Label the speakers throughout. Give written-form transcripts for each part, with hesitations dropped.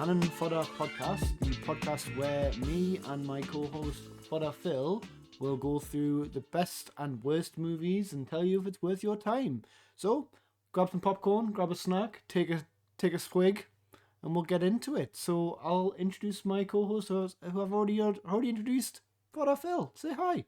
Speaker 1: Canon Fodder Podcast, the podcast where me and my co-host Fodder Phil will go through the best and worst movies and tell you if it's worth your time. So, grab some popcorn, grab a snack, take a swig, and we'll get into it. So, I'll introduce my co-host who I've already introduced, Fodder Phil. Say hi.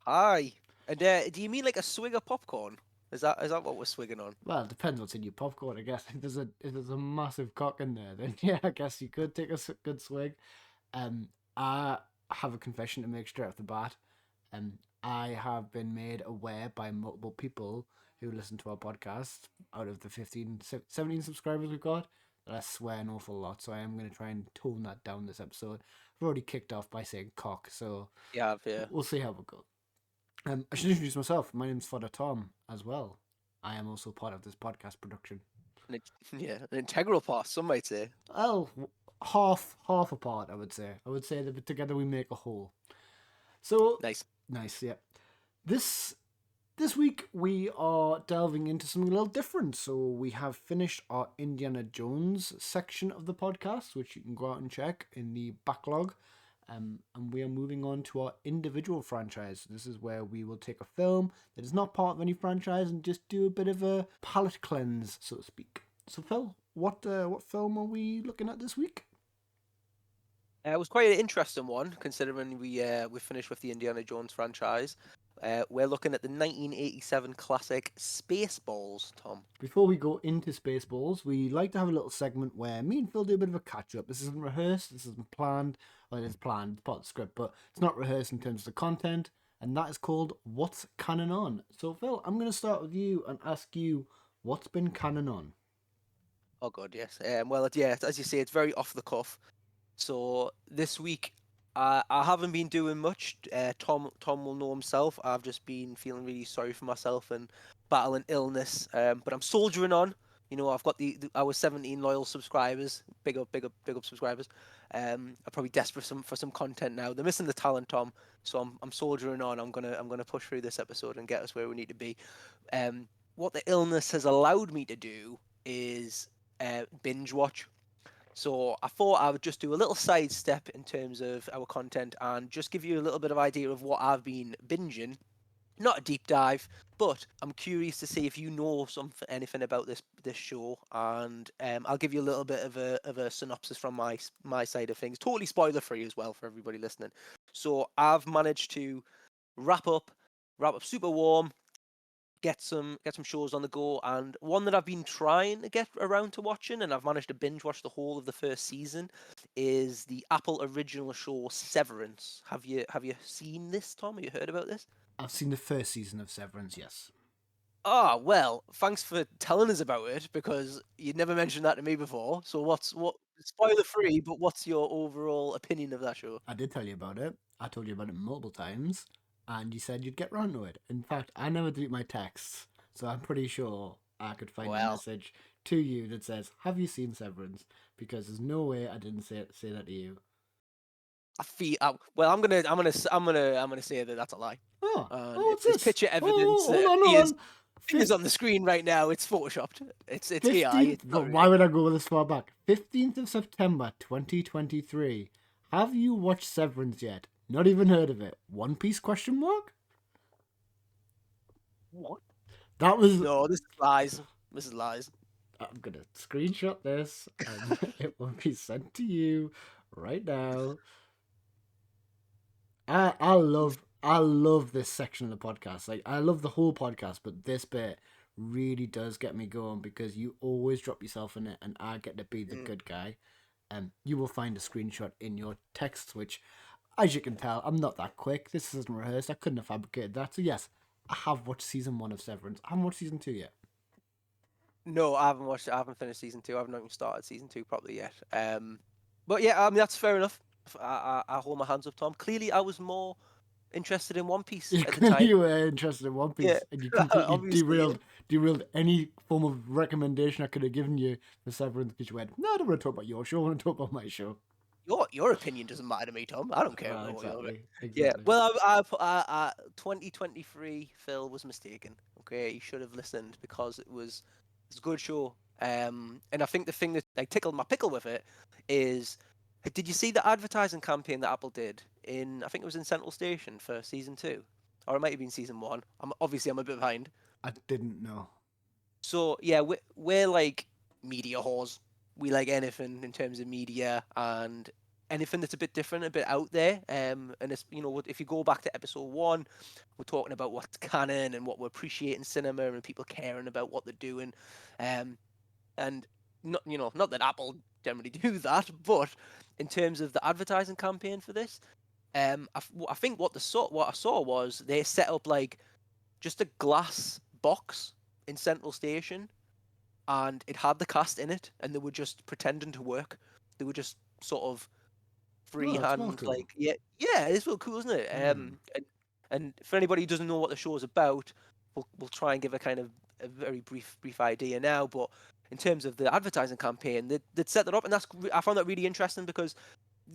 Speaker 2: Hi. And do you mean like a swig of popcorn? Is that what we're swigging on?
Speaker 1: Well, it depends what's in your popcorn, I guess. If there's a massive cock in there, then yeah, I guess you could take a good swig. I have a confession to make straight off the bat. I have been made aware by multiple people who listen to our podcast, out of the 17 subscribers we've got, that I swear an awful lot. So I am going to try and tone that down this episode. I've already kicked off by saying cock, so
Speaker 2: Yeah.
Speaker 1: we'll see how it goes. I should introduce myself. My name's Fodder Tom as well. I am also part of this podcast production.
Speaker 2: An integral part, some might say.
Speaker 1: Well, half a part, I would say. I would say that together we make a whole. So
Speaker 2: Nice,
Speaker 1: yeah. This week we are delving into something a little different. So we have finished our Indiana Jones section of the podcast, which you can go out and check in the backlog. And we are moving on to our individual franchise. This is where we will take a film that is not part of any franchise and just do a bit of a palate cleanse, so to speak. So, Phil, what film are we looking at this week?
Speaker 2: it was quite an interesting one, considering we finished with the Indiana Jones franchise. We're looking at the 1987 classic Spaceballs, Tom.
Speaker 1: Before we go into Spaceballs, we like to have a little segment where me and Phil do a bit of a catch-up. This isn't rehearsed, this isn't planned. Well, it is planned, it's part of the script, but it's not rehearsed in terms of the content, and that is called What's Canon On? So, Phil, I'm going to start with you and ask you, what's been Canon On?
Speaker 2: Oh god, yes. As you say, it's very off the cuff. So this week, I haven't been doing much. Tom will know himself. I've just been feeling really sorry for myself and battling illness. But I'm soldiering on. You know, I've got our 17 loyal subscribers. Big up subscribers. I'm probably desperate for some content now. They're missing the talent, Tom. So I'm soldiering on. I'm gonna push through this episode and get us where we need to be. What the illness has allowed me to do is binge watch. So I thought I would just do a little sidestep in terms of our content and just give you a little bit of idea of what I've been binging. Not a deep dive, but I'm curious to see if you know anything about this show, and I'll give you a little bit of a synopsis from my side of things. Totally spoiler free as well for everybody listening. So I've managed to wrap up super warm, get some shows on the go, and one that I've been trying to get around to watching, and I've managed to binge watch the whole of the first season, is the Apple original show Severance. Have you seen this, Tom? Have you heard about this?
Speaker 1: I've seen the first season of Severance, yes.
Speaker 2: Ah, well, thanks for telling us about it, because you'd never mentioned that to me before. So what spoiler free, but what's your overall opinion of that show?
Speaker 1: I did tell you about it. I told you about it multiple times, and you said you'd get round to it. In fact, I never delete my texts, so I'm pretty sure I could find a message to you that says, "Have you seen Severance?" Because there's no way I didn't say that to you.
Speaker 2: I'm gonna say that that's a lie.
Speaker 1: What's
Speaker 2: It's
Speaker 1: this?
Speaker 2: picture evidence.
Speaker 1: Hold on.
Speaker 2: Fingers on the screen right now. It's photoshopped. It's AI. It's not
Speaker 1: Why would I go this far back? 15th of September 2023. Have you watched Severance yet? Not even heard of it. One Piece question mark?
Speaker 2: What?
Speaker 1: That was...
Speaker 2: No, this is lies. This is lies.
Speaker 1: I'm going to screenshot this and it will be sent to you right now. I love this section of the podcast. Like, I love the whole podcast, but this bit really does get me going because you always drop yourself in it and I get to be the good guy. You will find a screenshot in your texts, which, as you can tell, I'm not that quick. This isn't rehearsed. I couldn't have fabricated that. So yes, I have watched season 1 of Severance. I haven't watched season 2 yet.
Speaker 2: No, I haven't watched it. I haven't finished season 2. I haven't even started season 2 properly yet. But yeah, I mean, that's fair enough. I hold my hands up, Tom. Clearly, I was more interested in One Piece at the time.
Speaker 1: You were interested in One Piece, yeah. And you completely derailed any form of recommendation I could have given you for Severance because you went, "No, I don't want to talk about your show. I want to talk about my show."
Speaker 2: Your opinion doesn't matter to me, Tom. I don't care.
Speaker 1: Exactly.
Speaker 2: Yeah. Well, I 2023 Phil was mistaken. Okay, he should have listened because it was a good show. And I think the thing that like tickled my pickle with it is, did you see the advertising campaign that Apple did I think it was in Central Station for season 2, or it might have been season 1. I'm a bit behind.
Speaker 1: I didn't know.
Speaker 2: So yeah, we're like media whores. We like anything in terms of media and anything that's a bit different, a bit out there. And it's, if you go back to episode 1, we're talking about what's canon and what we appreciate in cinema and people caring about what they're doing. And not that Apple generally do that, but in terms of the advertising campaign for this, I think what I saw was they set up like just a glass box in Central Station, and it had the cast in it, and they were just pretending to work. They were just sort of
Speaker 1: Oh, that's well
Speaker 2: freehand,
Speaker 1: cool.
Speaker 2: like yeah, it's real cool, isn't it? And for anybody who doesn't know what the show is about, we'll try and give a kind of a very brief idea now. But in terms of the advertising campaign, they'd set that up, and I found that really interesting because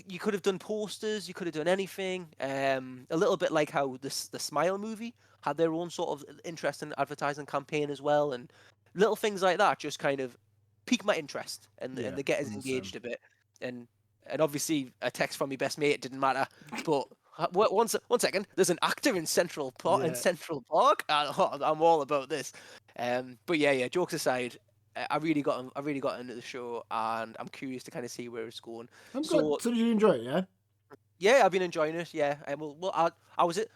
Speaker 2: you could have done posters, you could have done anything. A little bit like how the Smile movie had their own sort of interesting advertising campaign as well, and little things like that just kind of pique my interest, and
Speaker 1: Yeah,
Speaker 2: they get us engaged a bit. And obviously a text from my best mate didn't matter, but one second, there's an actor in Central Park,
Speaker 1: Yeah.
Speaker 2: I'm all about this. But yeah, jokes aside, I really got into the show, and I'm curious to kind of see where it's going.
Speaker 1: I'm
Speaker 2: So
Speaker 1: good. So did you enjoy it? Yeah.
Speaker 2: yeah, I've been enjoying it. Yeah, and I was it.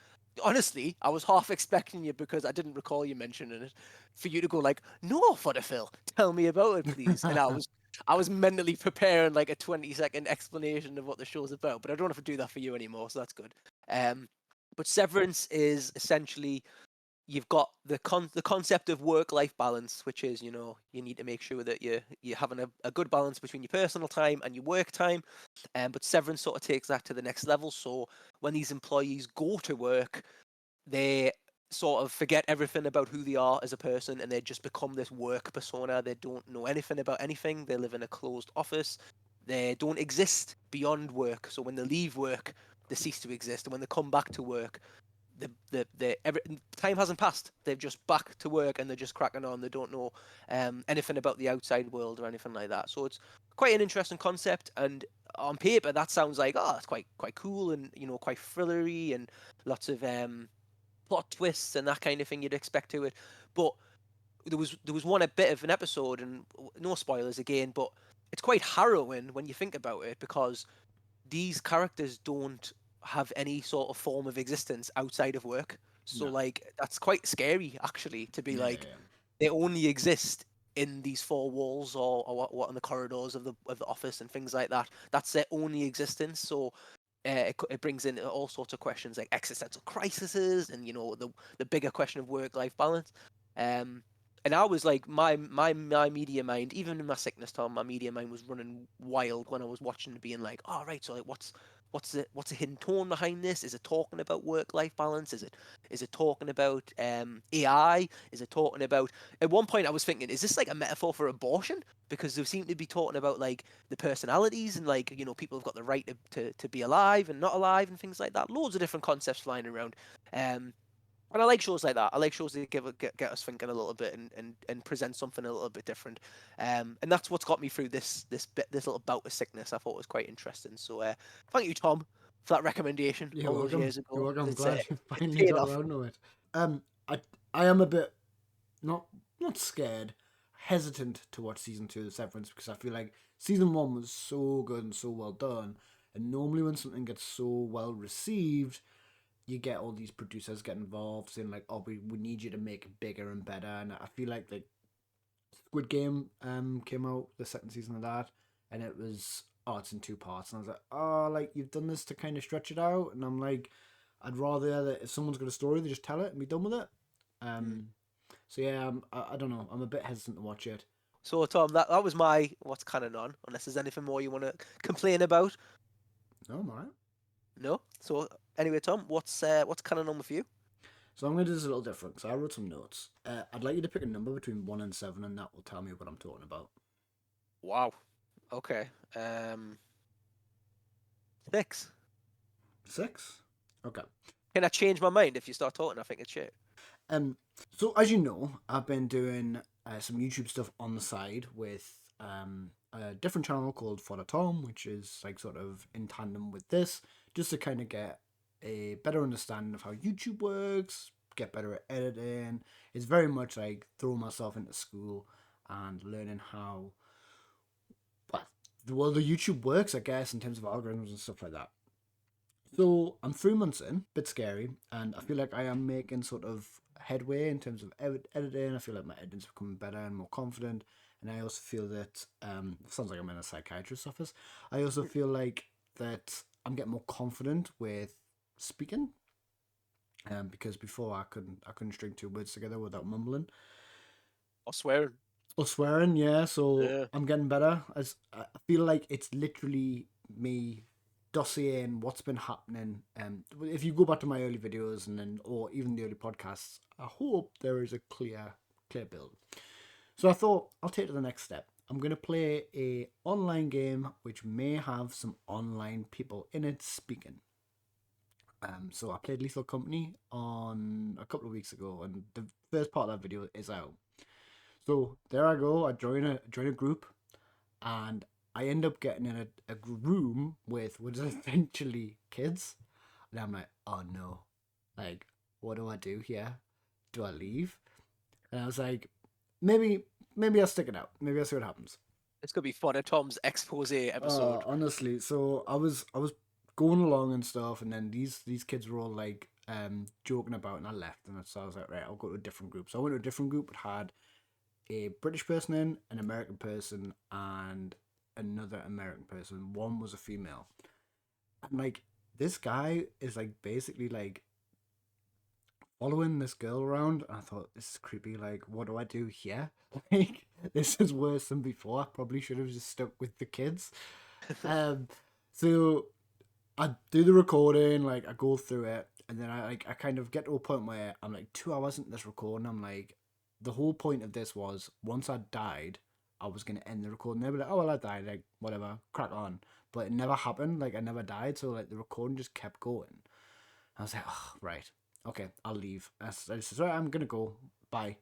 Speaker 2: Honestly, I was half expecting you, because I didn't recall you mentioning it, for you to go like, "No, Fodder Phil, tell me about it, please." And I was mentally preparing like a 20-second explanation of what the show's about, but I don't have to do that for you anymore, so that's good. But Severance is essentially, you've got the concept of work-life balance, which is, you need to make sure that you're having a good balance between your personal time and your work time. But Severance sort of takes that to the next level. So when these employees go to work, they sort of forget everything about who they are as a person, and they just become this work persona. They don't know anything about anything. They live in a closed office. They don't exist beyond work. So when they leave work, they cease to exist. And when they come back to work, time hasn't passed. They're just back to work, and they're just cracking on. They don't know anything about the outside world or anything like that. So it's quite an interesting concept, and on paper that sounds like, oh, that's quite cool, and quite thrillery, and lots of plot twists and that kind of thing you'd expect to it. But there was one a bit of an episode, and no spoilers again, but it's quite harrowing when you think about it, because these characters don't have any sort of form of existence outside of work. So
Speaker 1: No.
Speaker 2: like that's quite scary, actually, to be like,
Speaker 1: Yeah.
Speaker 2: they only exist in these four walls, or what in the corridors of the office and things like that. That's their only existence. So it brings in all sorts of questions like existential crises, and the bigger question of work-life balance. And I was like, my media mind, even in my sickness time, my media mind was running wild when I was watching, being like, all right, so like, what's the hidden tone behind this? Is it talking about work-life balance? Is it talking about AI? Is it talking about? At one point, I was thinking, is this like a metaphor for abortion? Because they seem to be talking about like the personalities, and like, people have got the right to be alive and not alive and things like that. Loads of different concepts flying around. And I like shows like that. I like shows that get us thinking a little bit, and present something a little bit different. And that's what's got me through this little bout of sickness. I thought was quite interesting. So thank you, Tom, for that recommendation
Speaker 1: You're
Speaker 2: all those
Speaker 1: welcome.
Speaker 2: years ago.
Speaker 1: You're welcome. I'm
Speaker 2: It's
Speaker 1: glad you
Speaker 2: it's
Speaker 1: finally
Speaker 2: paid
Speaker 1: got
Speaker 2: off.
Speaker 1: around to it. I am a bit not scared, hesitant to watch season 2 of Severance, because I feel like season 1 was so good and so well done, and normally when something gets so well received, you get all these producers get involved, saying like, "Oh, we need you to make it bigger and better." And I feel like Squid Game came out, the second season of that, and it was, oh, it's in 2 parts, and I was like, oh, like, you've done this to kind of stretch it out, and I'm like, I'd rather that if someone's got a story, they just tell it and be done with it. So yeah, I don't know, I'm a bit hesitant to watch it.
Speaker 2: So Tom, that was my what's Canon On. Unless there's anything more you want to complain about.
Speaker 1: No, I'm alright.
Speaker 2: No. So anyway, Tom, what's Canon On with you?
Speaker 1: So I'm going to do this a little different, because I wrote some notes. I'd like you to pick a number between 1 and 7, and that will tell me what I'm talking about.
Speaker 2: Wow. Okay. 6.
Speaker 1: 6? Okay.
Speaker 2: Can I change my mind if you start talking? I think it's shit.
Speaker 1: So as you know, I've been doing some YouTube stuff on the side with a different channel called Fodder Tom, which is like sort of in tandem with this, just to kind of get a better understanding of how YouTube works, get better at editing. It's very much like throwing myself into school and learning how the YouTube works, I guess, in terms of algorithms and stuff like that. So I'm 3 months in, bit scary, and I feel like I am making sort of headway in terms of editing. I feel like my editing's becoming better and more confident, and I also feel that sounds like I'm in a psychiatrist's office. I also feel like that I'm getting more confident with speaking, because before I couldn't string two words together without mumbling
Speaker 2: Or swearing.
Speaker 1: or swearing. Yeah, so
Speaker 2: Yeah.
Speaker 1: I'm getting better. As I feel like it's literally me dossiering what's been happening. If you go back to my early videos and then, or even the early podcasts, I hope there is a clear build. So I thought I'll take it to the next step. I'm gonna play a online game which may have some online people in it speaking. So I played Lethal Company on a couple of weeks ago, and the first part of that video is out. So there I go. I join a group, and I end up getting in a room with what is essentially kids, and I'm like, oh no, like what do I do here? Do I leave? And I was like, maybe I'll stick it out. Maybe I'll see what happens.
Speaker 2: It's gonna be fun at Tom's expose episode.
Speaker 1: Honestly, so I was going along and stuff, and then these kids were all like joking about, and I left, and so I was like, right, I'll go to a different group. So I went to a different group that had a British person in, an American person, and another American person. One was a female. And like this guy is like basically like following this girl around, and I thought, this is creepy. Like, what do I do here? Like, this is worse than before. I probably should have just stuck with the kids. So I do the recording, like I go through it, and then I kind of get to a point where I'm like 2 hours into this recording. I'm like, the whole point of this was once I died, I was gonna end the recording. They'd be like, oh well, I died, like whatever, crack on. But it never happened. Like I never died, so like the recording just kept going. I was like, oh right, okay, I'll leave. I said, right, I'm gonna go. Bye.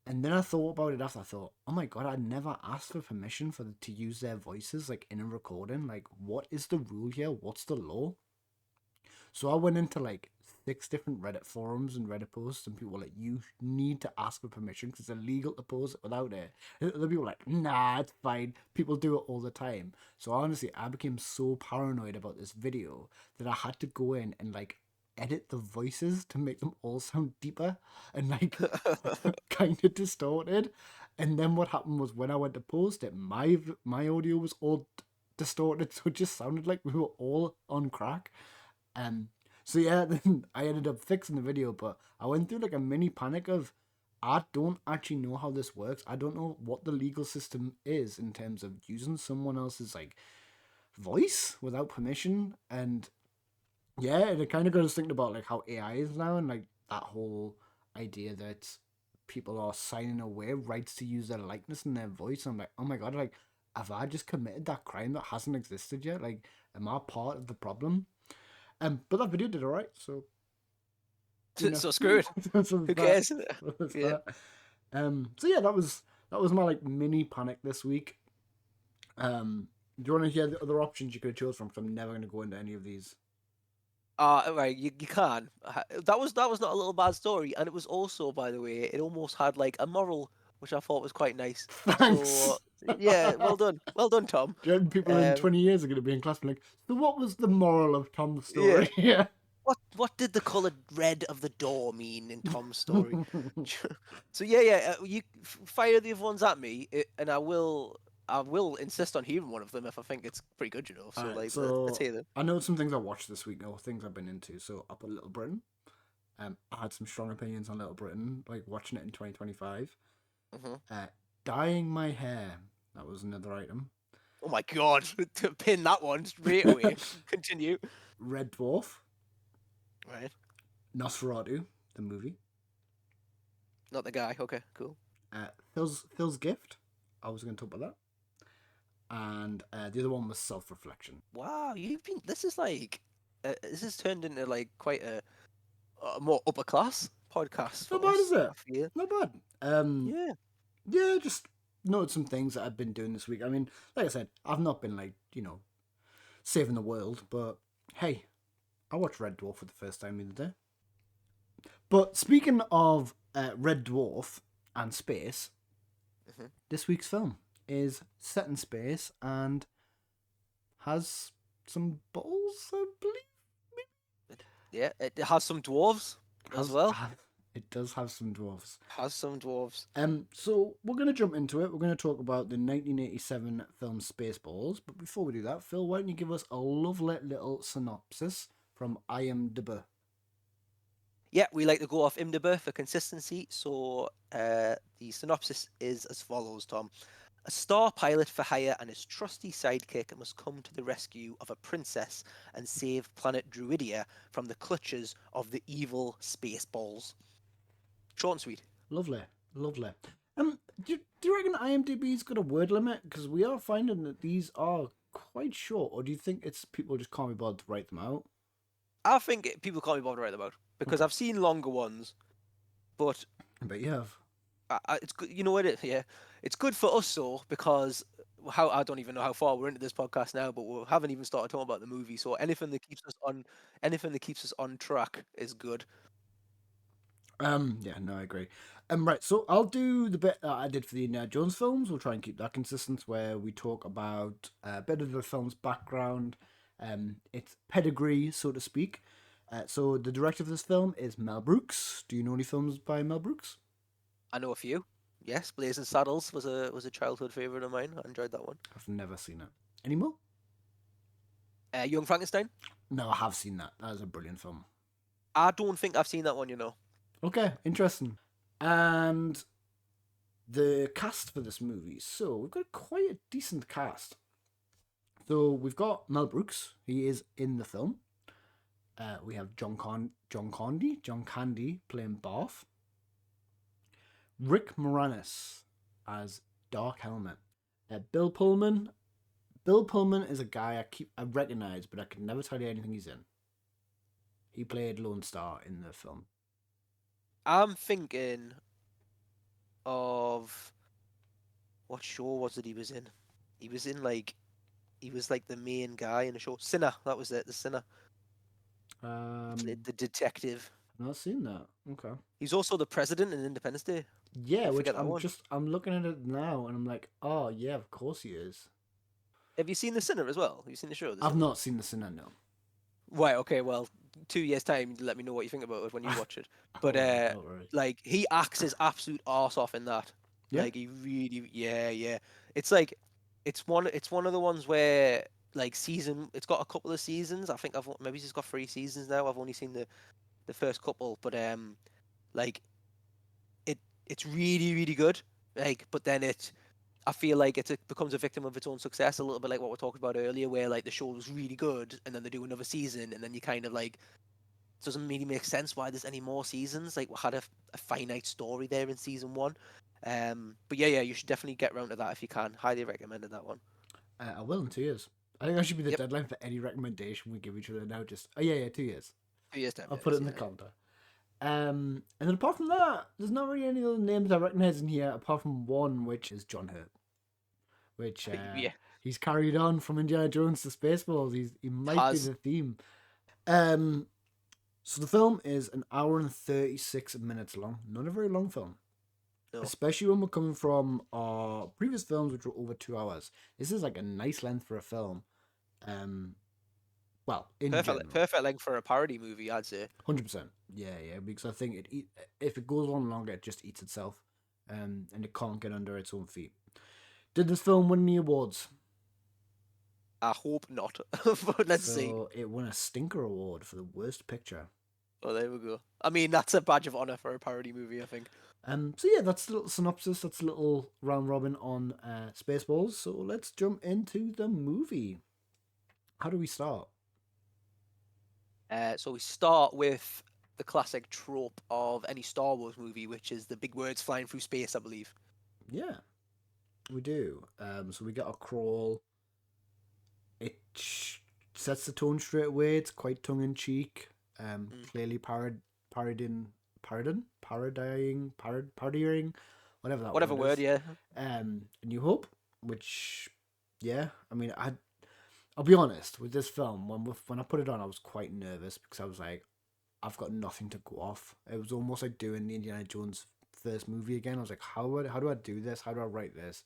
Speaker 1: And then I thought about it after. I thought, oh my god, I never asked for permission to use their voices like in a recording. Like, what is the rule here? What's the law? So I went into like 6 different Reddit forums and Reddit posts, and people were like, you need to ask for permission because it's illegal to post it without it. And other people were like, nah, it's fine. People do it all the time. So honestly, I became so paranoid about this video that I had to go in and like edit the voices to make them all sound deeper and like kind of distorted. And then what happened was when I went to post it, my audio was all distorted, so it just sounded like we were all on crack. So yeah, then I ended up fixing the video, but I went through like a mini panic of I don't actually know how this works. I don't know what the legal system is in terms of using someone else's like voice without permission. And yeah, it kind of got us thinking about like how AI is now, and like that whole idea that people are signing away rights to use their likeness and their voice. I'm like, oh my god, like have I just committed that crime that hasn't existed yet? Like, am I part of the problem? But that video did alright, so you know.
Speaker 2: So screw it.
Speaker 1: So
Speaker 2: Who cares?
Speaker 1: yeah. So yeah, that was my like mini panic this week. Do you want to hear the other options you could have chose from? Because I'm never going to go into any of these.
Speaker 2: Right, you can. That was not a little bad story, and it was also, by the way, it almost had like a moral, which I thought was quite nice.
Speaker 1: Thanks.
Speaker 2: So yeah, well done, Tom.
Speaker 1: Do you reckon people in 20 years are going to be in class and like, so what was the moral of Tom's story? Yeah.
Speaker 2: What did the colour red of the door mean in Tom's story? So yeah, you fire the other ones at me, and I will insist on hearing one of them if I think it's pretty good, you know. So
Speaker 1: Alright,
Speaker 2: let's hear them.
Speaker 1: I know some things I watched this week, or things I've been into. So I put Little Britain. I had some strong opinions on Little Britain, like watching it in 2025. Dyeing my hair, that was another item.
Speaker 2: Oh my god, to pin that one straight away. Continue.
Speaker 1: Red Dwarf.
Speaker 2: Right.
Speaker 1: Nosferatu, the movie.
Speaker 2: Not the guy. Okay, cool.
Speaker 1: Phil's Gift. I was going to talk about that. And the other one was Self-Reflection.
Speaker 2: Wow, this is like, this has turned into like quite a more upper class podcast.
Speaker 1: Not bad, is it?
Speaker 2: Yeah.
Speaker 1: Not bad.
Speaker 2: Yeah.
Speaker 1: Yeah, just noted some things that I've been doing this week. I mean, like I said, I've not been like, saving the world, but hey, I watched Red Dwarf for the first time the other day. But speaking of Red Dwarf and space,
Speaker 2: Hmm.
Speaker 1: this week's film is set in space and has some balls, I believe.
Speaker 2: Yeah, it has some dwarves as
Speaker 1: Has
Speaker 2: well.
Speaker 1: It does have some dwarfs.
Speaker 2: Has some dwarves.
Speaker 1: So we're gonna jump into it. We're gonna talk about the 1987 film Spaceballs. But before we do that, Phil, why don't you give us a lovely little synopsis from IMDb?
Speaker 2: Yeah, we like to go off IMDb for consistency. So the synopsis is as follows, Tom. A star pilot for hire and his trusty sidekick must come to the rescue of a princess and save planet Druidia from the clutches of the evil Spaceballs. Short and sweet.
Speaker 1: Lovely, lovely. Do you reckon IMDb's got a word limit? Because we are finding that these are quite short. Or do you think it's people just can't be bothered to write them out?
Speaker 2: I think people can't be bothered right about because
Speaker 1: Okay.
Speaker 2: I've seen longer ones, but
Speaker 1: But you have.
Speaker 2: it's good. You know what? Yeah, it's good for us though because how I don't even know how far we're into this podcast now, but we haven't even started talking about the movie. So anything that keeps us on track is good.
Speaker 1: Yeah, no, I agree. Right, so I'll do the bit that I did for the Indiana Jones films. We'll try and keep that consistent, where we talk about a bit of the film's background, its pedigree, so to speak. So the director of this film is Mel Brooks. Do you know any films by Mel Brooks?
Speaker 2: I know a few. Yes, Blazing Saddles was a childhood favorite of mine. I enjoyed that one.
Speaker 1: I've never seen it. Any more?
Speaker 2: Young Frankenstein.
Speaker 1: No, I have seen that. That is a brilliant film.
Speaker 2: I don't think I've seen that one.
Speaker 1: Okay, interesting. And the cast for this movie. So we've got quite a decent cast. So we've got Mel Brooks. He is in the film. We have John Candy playing Barth. Rick Moranis as Dark Helmet. Bill Pullman. Bill Pullman is a guy I recognize, but I can never tell you anything he's in. He played Lone Star in the film.
Speaker 2: I'm thinking of what show was it he was in? He was like the main guy in the show. Sinner, that was it. The Sinner. The detective.
Speaker 1: I've not seen that. Okay.
Speaker 2: He's also the president in Independence Day.
Speaker 1: Yeah, which
Speaker 2: Forget that one.
Speaker 1: I'm looking at it now and I'm like, oh yeah, of course he is.
Speaker 2: Have you seen The Sinner as well? Have you seen the show?
Speaker 1: I've not seen The Sinner, no.
Speaker 2: Right. Okay. Well, 2 years time, let me know what you think about it when you watch it. But
Speaker 1: Don't worry.
Speaker 2: like he acts his absolute arse off in that.
Speaker 1: Yeah?
Speaker 2: Like he really, yeah. It's like it's one of the ones where like it's got a couple of seasons. I think maybe it's got 3 seasons now. I've only seen the first couple, but like it's really good. Like, but then I feel like it becomes a victim of its own success, a little bit like what we talked about earlier, where like the show was really good, and then they do another season, and then you kind of like it doesn't really make sense why there's any more seasons. Like we had a finite story there in season 1. But yeah, you should definitely get round to that if you can. Highly recommended that one.
Speaker 1: I will in 2 years. I think that should be the
Speaker 2: Yep,
Speaker 1: deadline for any recommendation we give each other now. Just, oh yeah, 2 years.
Speaker 2: 2 years time.
Speaker 1: I'll put it in the calendar. And then apart from that, there's not really any other names I recognize in here apart from one, which is John Hurt. Which
Speaker 2: Yeah,
Speaker 1: he's carried on from Indiana Jones to Spaceballs. He might be
Speaker 2: has
Speaker 1: the theme. So the film is an hour and 36 minutes long. Not a very long film.
Speaker 2: no
Speaker 1: Especially when we're coming from our previous films, which were over 2 hours. This is like a nice length for a film. Well, in general.
Speaker 2: perfect length for a parody movie, I'd say.
Speaker 1: 100%. Yeah, because I think if it goes on longer, it just eats itself, and it can't get under its own feet. Did this film win any awards?
Speaker 2: I hope not, but let's see.
Speaker 1: So it won a Stinker Award for the worst picture.
Speaker 2: Oh, there we go. I mean, that's a badge of honor for a parody movie, I think.
Speaker 1: So yeah, that's a little synopsis. That's a little round robin on Spaceballs. So let's jump into the movie. How do we start?
Speaker 2: So we start with the classic trope of any Star Wars movie, which is the big words flying through space, I believe.
Speaker 1: Yeah, we do. So we get a crawl. It sets the tone straight away. It's quite tongue in cheek. Clearly parodying parodying, whatever that
Speaker 2: Whatever
Speaker 1: word
Speaker 2: word,
Speaker 1: is.
Speaker 2: yeah.
Speaker 1: A New Hope, which, yeah, I mean, I'll be honest with this film. When I put it on, I was quite nervous because I was like, I've got nothing to go off. It was almost like doing the Indiana Jones first movie again. I was like, how do I do this? How do I write this?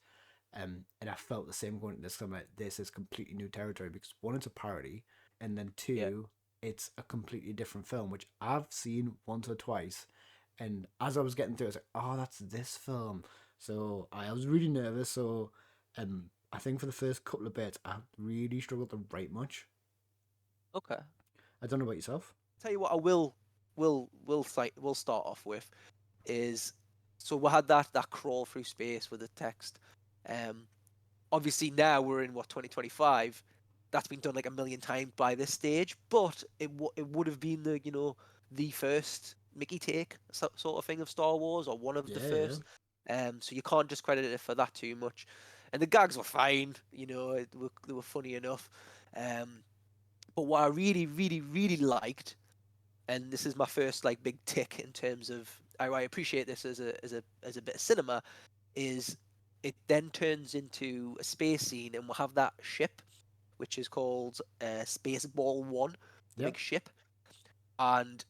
Speaker 1: And I felt the same going to this. I'm like, this is completely new territory because one, it's a parody, and then
Speaker 2: Yeah.
Speaker 1: two, it's a completely different film, which I've seen once or twice. And as I was getting through, I was like, oh, that's this film. So I was really nervous. So I think for the first couple of bits, I really struggled to write much.
Speaker 2: Okay.
Speaker 1: I don't know about yourself.
Speaker 2: Tell you what, I will start off with is, so we had that crawl through space with the text. Um, Obviously now we're in what, 2025. That's been done like a million times by this stage, but it would have been the first Mickey take sort of thing of Star Wars, or one of the
Speaker 1: Yeah, yeah.
Speaker 2: first. So you can't discredit it for that too much. And the gags were fine, they were funny enough. Um, but what I really, really, really liked, and this is my first like big tick in terms of I appreciate this as a bit of cinema, is it then turns into a space scene, and we'll have that ship, which is called Spaceball One, the
Speaker 1: Yep.
Speaker 2: big ship. And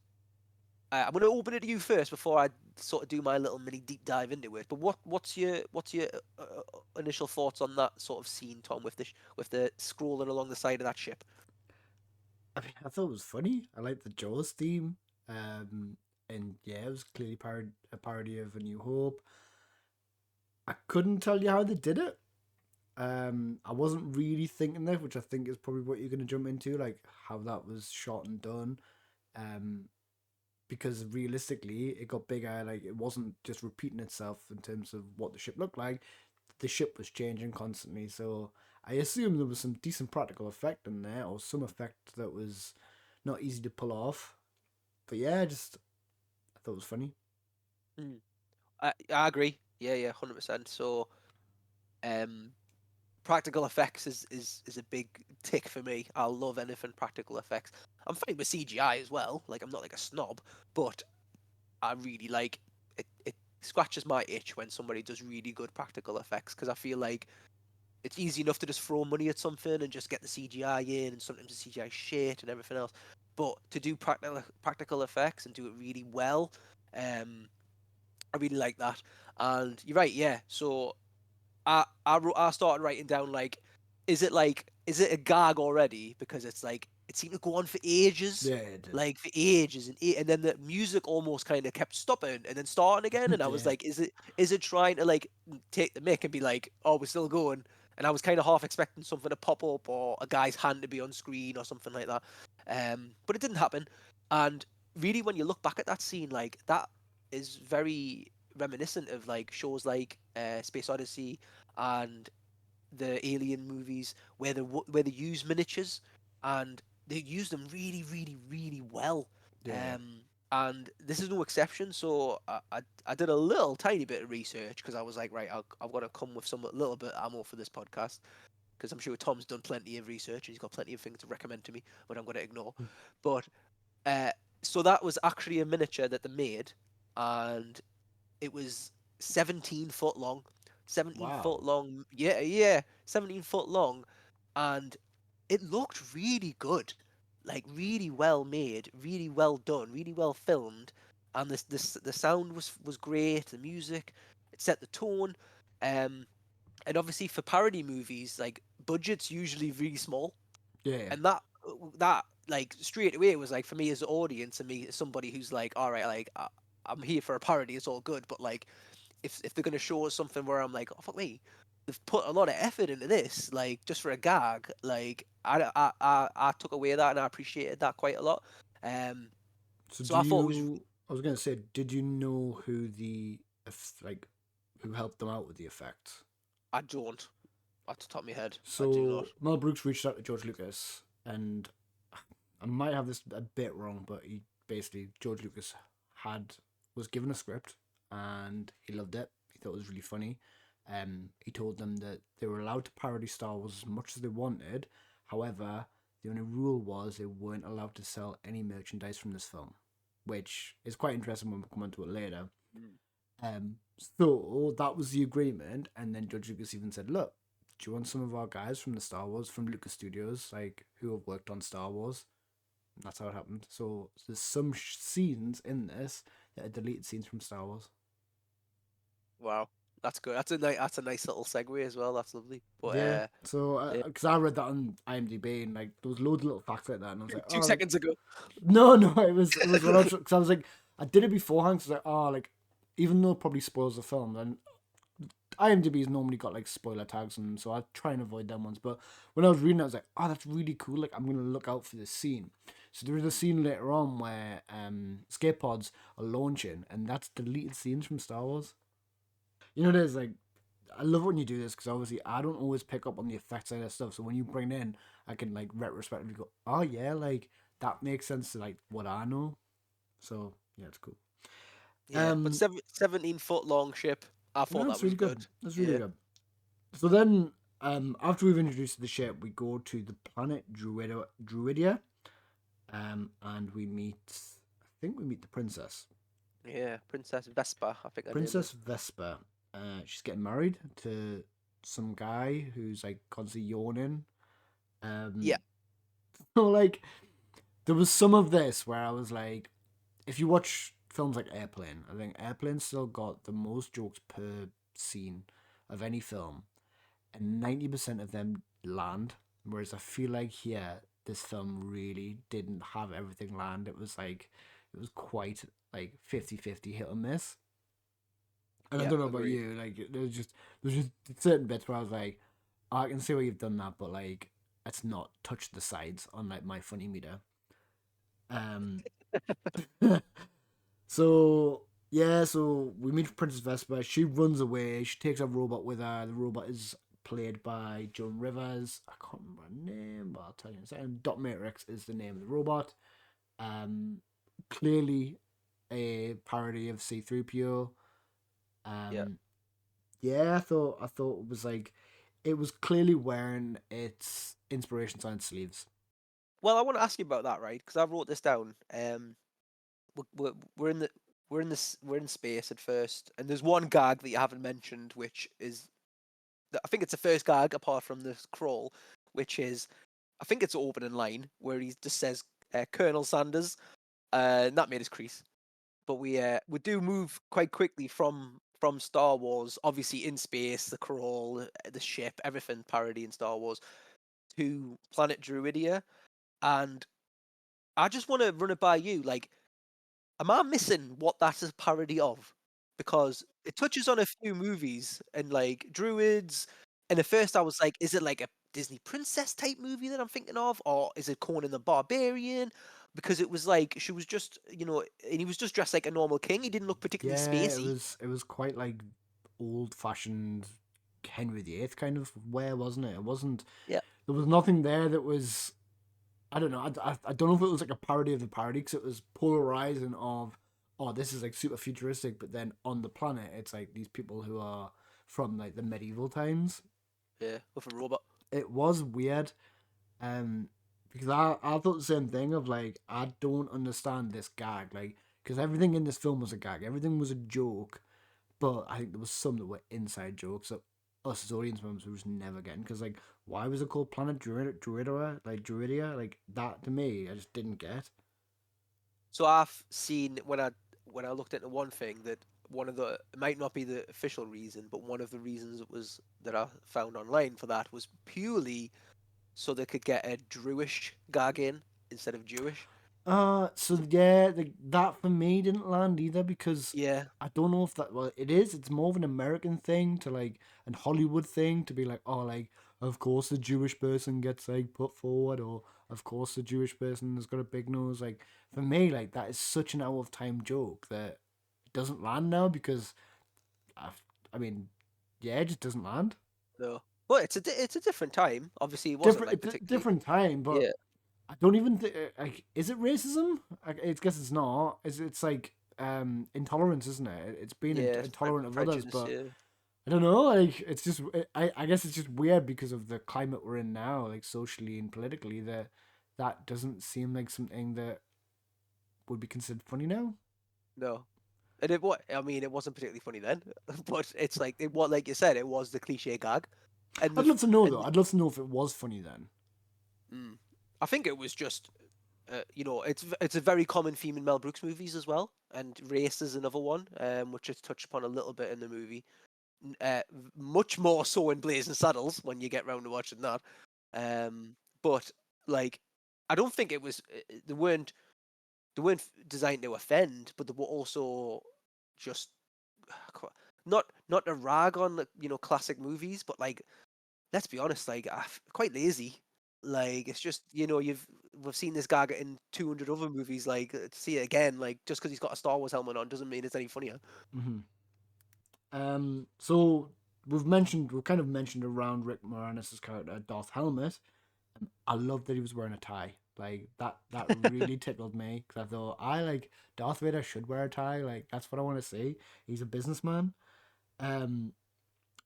Speaker 2: I'm going to open it to you first before I sort of do my little mini deep dive into it. But what's your initial thoughts on that sort of scene, Tom, with the scrolling along the side of that ship?
Speaker 1: I mean, I thought it was funny. I liked the Jaws theme. And yeah, it was clearly a parody of A New Hope. I couldn't tell you how they did it. I wasn't really thinking that, which I think is probably what you're going to jump into, like how that was shot and done. Um, because realistically, it got bigger. Like it wasn't just repeating itself in terms of what the ship looked like. The ship was changing constantly, so I assume there was some decent practical effect in there, or some effect that was not easy to pull off. But yeah, I thought it was funny.
Speaker 2: Mm. I agree. Yeah, yeah, 100%. So, um, practical effects is a big tick for me. I love anything practical effects. I'm fine with CGI as well. Like I'm not like a snob, but I really like it. It scratches my itch when somebody does really good practical effects, because I feel like it's easy enough to just throw money at something and just get the CGI in, and sometimes the CGI shit and everything else. But to do practical effects and do it really well, um, I really like that. And you're right, yeah. So I started writing down like, is it a gag already? Because it's like it seemed to go on for ages,
Speaker 1: Yeah, it did.
Speaker 2: like for ages, and then the music almost kind of kept stopping and then starting again, and I was
Speaker 1: Yeah.
Speaker 2: like, is it trying to like take the mick and be like, oh, we're still going? And I was kind of half expecting something to pop up or a guy's hand to be on screen or something like that, but it didn't happen. And really, when you look back at that scene, like that is very reminiscent of like shows like Space Odyssey and the Alien movies, where they use miniatures, and they use them really, really, really well.
Speaker 1: Yeah.
Speaker 2: Um, and this is no exception. So I did a little tiny bit of research because I was like, right, I've got to come with some little bit of ammo for this podcast, because I'm sure Tom's done plenty of research and he's got plenty of things to recommend to me, but I'm going to ignore. But uh, so that was actually a miniature that they made, and it was 17 foot long. 17 foot
Speaker 1: Wow.
Speaker 2: long. Yeah, yeah. 17 foot long. And it looked really good. Like really well made, really well done, really well filmed. And the sound was great, the music, it set the tone. Um and obviously for parody movies, like budget's usually really small.
Speaker 1: Yeah.
Speaker 2: And that like straight away was like, for me as an audience and me as somebody who's like, all right, like I'm here for a parody, it's all good, but like if they're gonna show us something where I'm like, oh fuck me, they've put a lot of effort into this, like just for a gag, like I took away that and I appreciated that quite a lot. Um,
Speaker 1: So
Speaker 2: so
Speaker 1: do
Speaker 2: I thought it was.
Speaker 1: you? I was gonna say, did you know who like who helped them out with the effects?
Speaker 2: I don't, off the top of my head, I do not.
Speaker 1: So Mel Brooks reached out to George Lucas, and I might have this a bit wrong, but he basically George Lucas had was given a script and he loved it. He thought it was really funny. He told them that they were allowed to parody Star Wars as much as they wanted. However, the only rule was they weren't allowed to sell any merchandise from this film. which is quite interesting when we come onto it later.
Speaker 2: Mm.
Speaker 1: So that was the agreement, and then George Lucas even said, "Look, do you want some of our guys from the Star Wars, from Lucas Studios, like who have worked on Star Wars?" And that's how it happened. So there's some scenes in this that are deleted scenes from Star Wars.
Speaker 2: Wow, that's good. That's a nice little segue as well. That's lovely. But
Speaker 1: Yeah. So
Speaker 2: yeah.
Speaker 1: because I read that on IMDb, and like there was loads of little facts like that, and I was like,
Speaker 2: Two
Speaker 1: oh, like,
Speaker 2: seconds ago.
Speaker 1: no, it was when I was, because I was like, I did it beforehand, because like, oh, like, even though it probably spoils the film, then IMDb's normally got like spoiler tags on them, so I try and avoid them ones. But when I was reading it, I was like, oh, that's really cool. Like, I'm gonna look out for this scene. So there is a scene later on where skate pods are launching, and that's deleted scenes from Star Wars. You know, there's like, I love when you do this, because obviously I don't always pick up on the effects side of stuff. So when you bring it in, I can like retrospectively go, oh yeah, like that makes sense to like what I know. So yeah, it's cool.
Speaker 2: Yeah, but 17-foot long ship. I thought
Speaker 1: No,
Speaker 2: that
Speaker 1: it's
Speaker 2: was
Speaker 1: really good.
Speaker 2: good.
Speaker 1: That's really
Speaker 2: Yeah.
Speaker 1: good. So then, after we've introduced the ship, we go to the planet Druidia, and we meet. I think we meet the princess,
Speaker 2: Yeah, Princess Vespa, I think her name
Speaker 1: Princess
Speaker 2: is.
Speaker 1: Vespa. She's getting married to some guy who's like constantly yawning.
Speaker 2: Yeah.
Speaker 1: So like, there was some of this where I was like, if you watch films like Airplane, I think Airplane still got the most jokes per scene of any film, and 90% of them land. Whereas I feel like here, this film really didn't have everything land. It was like, it was quite like 50-50 hit or miss. And I
Speaker 2: Yeah,
Speaker 1: don't know about
Speaker 2: agreed.
Speaker 1: you, like there's just certain bits where I was like, oh, I can see why you've done that, but like it's not touched the sides on like my funny meter. Um, so yeah, so we meet Princess Vespa. She runs away. She takes a robot with her. The robot is played by Joan Rivers. I can't remember her name, but I'll tell you in a second. Dot Matrix is the name of the robot. Um, Clearly a parody of C-3PO.
Speaker 2: Yeah.
Speaker 1: Um, yeah, I thought it was like, it was clearly wearing its inspirations on its sleeves.
Speaker 2: Well, I want to ask you about that, right? Because I wrote this down. We're in the we're in space at first, and there's one gag that you haven't mentioned, which is I think it's the first gag apart from the crawl, which is I think it's opening line where he just says Colonel Sanders, and that made us crease. But we do move quite quickly from Star Wars, obviously in space, the crawl, the ship, everything parody in Star Wars, to planet Druidia, and I just want to run it by you, like, am I missing what that is a parody of? Because it touches on a few movies and like druids. And at first I was like, is it like a Disney princess type movie that I'm thinking of? Or is it Conan the Barbarian? Because it was like she was just, and he was just dressed like a normal king. He didn't look particularly
Speaker 1: Yeah, it
Speaker 2: spacey.
Speaker 1: was it was quite like old fashioned Henry VIII kind of wear, wasn't it? It wasn't.
Speaker 2: Yeah.
Speaker 1: There was nothing there that was. I don't know. I don't know if it was like a parody of the parody, because it was polarizing of, oh, this is like super futuristic, but then on the planet it's like these people who are from like the medieval times.
Speaker 2: Yeah, with a robot.
Speaker 1: It was weird, um, because I thought the same thing of like, I don't understand this gag, like, because everything in this film was a gag, everything was a joke, but I think there was some that were inside jokes that us as audience members were just never getting. Because like, why was it called Planet Druidia? Like that to me, I just didn't get.
Speaker 2: So I've seen when I looked into one thing that one of the it might not be the official reason, but one of the reasons it was that I found online for that was purely so they could get a Druish gag in instead of Jewish.
Speaker 1: So yeah, that for me didn't land either, because
Speaker 2: Yeah,
Speaker 1: I don't know if that, well, it is. It's more of an American thing to like, an Hollywood thing to be like, oh, like, of course the Jewish person gets like put forward, or of course the Jewish person has got a big nose. Like, for me, like, that is such an out of time joke that it doesn't land now, because I, I mean, yeah, it just doesn't land.
Speaker 2: no. Well, it's a different time. Obviously, it wasn't
Speaker 1: Different,
Speaker 2: like
Speaker 1: it's a
Speaker 2: particularly.
Speaker 1: different time, but
Speaker 2: Yeah,
Speaker 1: I don't even think, like, is it racism? I guess it's not. It's like intolerance, isn't it? It's being
Speaker 2: yeah, it's
Speaker 1: intolerant of others,
Speaker 2: prejudice.
Speaker 1: but
Speaker 2: Yeah.
Speaker 1: I don't know. Like, it's just, I guess it's just weird because of the climate we're in now, like socially and politically. That doesn't seem like something that would be considered funny now.
Speaker 2: No. And it wasn't particularly funny then, but it's like like you said, it was the cliche gag, and
Speaker 1: I'd love to know though. I'd love to know if it was funny then.
Speaker 2: I think it was just, it's a very common theme in Mel Brooks movies as well, and race is another one, which is touched upon a little bit in the movie, much more so in Blazing Saddles when you get round to watching that. But like, I don't think it was. They weren't designed to offend, but they were also just not a rag on the classic movies, but like, let's be honest, like, quite lazy. Like, it's just we've seen this gag in 200 other movies. Like, to see it again, like, just because he's got a Star Wars helmet on doesn't mean it's any funnier.
Speaker 1: So we've kind of mentioned around Rick Moranis' character Darth Helmet. I love that he was wearing a tie. Like that really tickled me because I thought Darth Vader should wear a tie. Like that's what I want to see. He's a businessman. And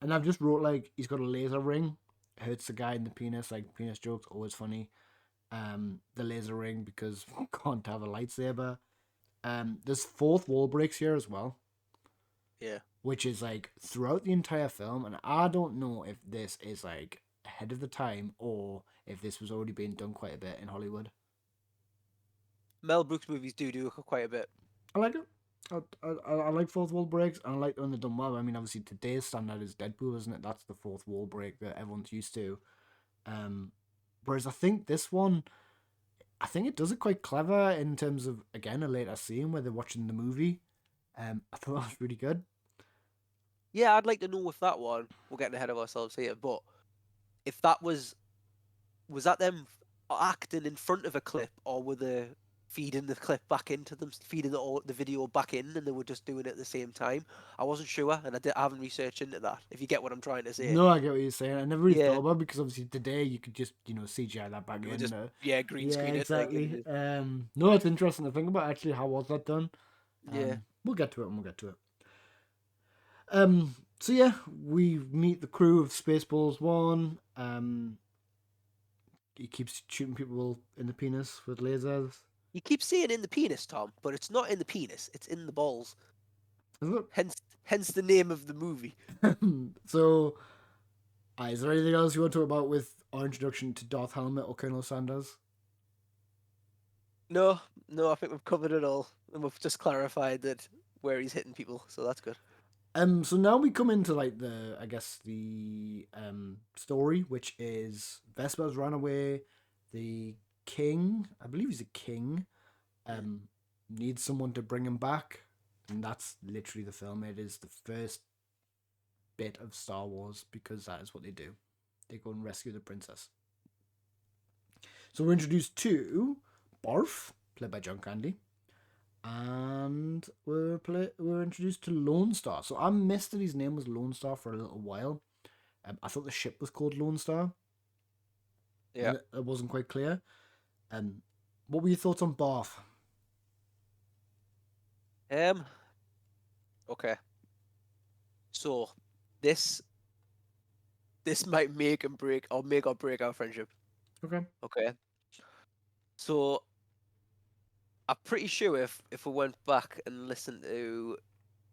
Speaker 1: I've just wrote like he's got a laser ring, hurts the guy in the penis. Like penis jokes always funny. The laser ring because can't have a lightsaber. There's fourth wall breaks here as well.
Speaker 2: Yeah.
Speaker 1: Which is like throughout the entire film, and I don't know if this is like ahead of the time or if this was already being done quite a bit in Hollywood.
Speaker 2: Mel Brooks movies do quite a bit.
Speaker 1: I like it. I like fourth wall breaks, and I like when they're done well. I mean, obviously today's standard is Deadpool, isn't it? That's the fourth wall break that everyone's used to. Whereas I think this one, I think it does it quite clever in terms of again a later scene where they're watching the movie. I thought that was really good.
Speaker 2: Yeah, I'd like to know if that one. We're getting ahead of ourselves here, but if that was that them acting in front of a clip, or were they feeding the clip back into them, feeding the video back in, and they were just doing it at the same time? I wasn't sure, and I haven't researched into that. If you get what I'm trying to say.
Speaker 1: No, I get what you're saying. I never really
Speaker 2: Yeah.
Speaker 1: thought about it because obviously today you could just CGI that back
Speaker 2: It would
Speaker 1: in.
Speaker 2: just green
Speaker 1: Yeah,
Speaker 2: screen it.
Speaker 1: exactly.
Speaker 2: Like,
Speaker 1: No, it's interesting to think about actually how was that done.
Speaker 2: yeah.
Speaker 1: We'll get to it when we'll get to it. So yeah, we meet the crew of Spaceballs 1. He keeps shooting people in the penis with lasers.
Speaker 2: You keep saying in the penis, Tom, but it's not in the penis. It's in the balls.
Speaker 1: Is it?
Speaker 2: Hence the name of the movie.
Speaker 1: So, is there anything else you want to talk about with our introduction to Darth Helmet or Colonel Sanders?
Speaker 2: No, I think we've covered it all, and we've just clarified that where he's hitting people, so that's good.
Speaker 1: So now we come into like the story, which is Vesper's run away. The king, I believe he's a king, needs someone to bring him back, and that's literally the film. It is the first bit of Star Wars because that is what they do. They go and rescue the princess. So we're introduced to Barf, played by John Candy. And we're introduced to Lone Star. So I missed that his name was Lone Star for a little while. I thought the ship was called Lone Star.
Speaker 2: Yeah.
Speaker 1: It wasn't quite clear. What were your thoughts on Barf?
Speaker 2: Okay. So this might make or break our friendship.
Speaker 1: Okay.
Speaker 2: Okay. So I'm pretty sure if we went back and listened to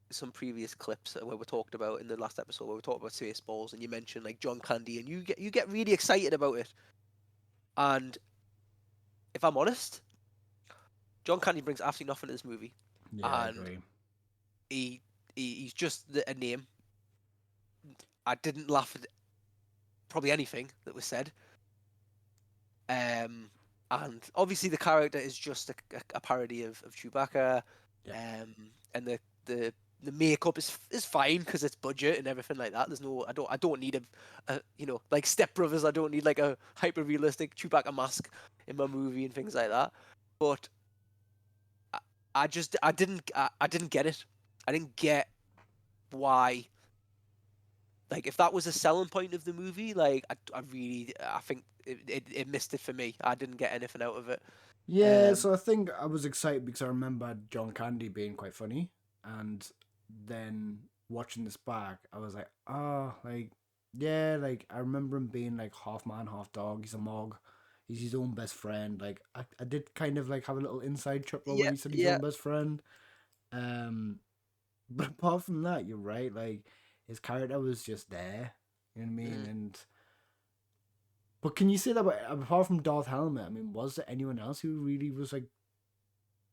Speaker 2: some previous clips where we talked about in the last episode where we talked about Spaceballs and you mentioned like John Candy and you get really excited about it. And if I'm honest, John Candy brings absolutely nothing to this movie.
Speaker 1: Yeah,
Speaker 2: and
Speaker 1: I agree.
Speaker 2: he's just a name. I didn't laugh at probably anything that was said. And obviously the character is just a parody of Chewbacca.
Speaker 1: Yeah.
Speaker 2: And the makeup is fine because it's budget and everything like that. There's no I don't need a like Step Brothers. I don't need like a hyper realistic Chewbacca mask in my movie and things like that. But I didn't get it. I didn't get why. Like, if that was a selling point of the movie, like I think it missed it for me. I didn't get anything out of it.
Speaker 1: Yeah, so I think I was excited because I remember John Candy being quite funny, and then watching this back, I was like, like, yeah, like I remember him being like half man, half dog. He's a Mog. he's his own best friend. Like I did kind of like have a little inside chuckle when
Speaker 2: Yeah,
Speaker 1: he said his
Speaker 2: yeah.
Speaker 1: own best friend. But apart from that, you're right. Like his character was just there. You know what I mean?
Speaker 2: Mm.
Speaker 1: And but can you say that apart from Darth Helmet? I mean, was there anyone else who really was like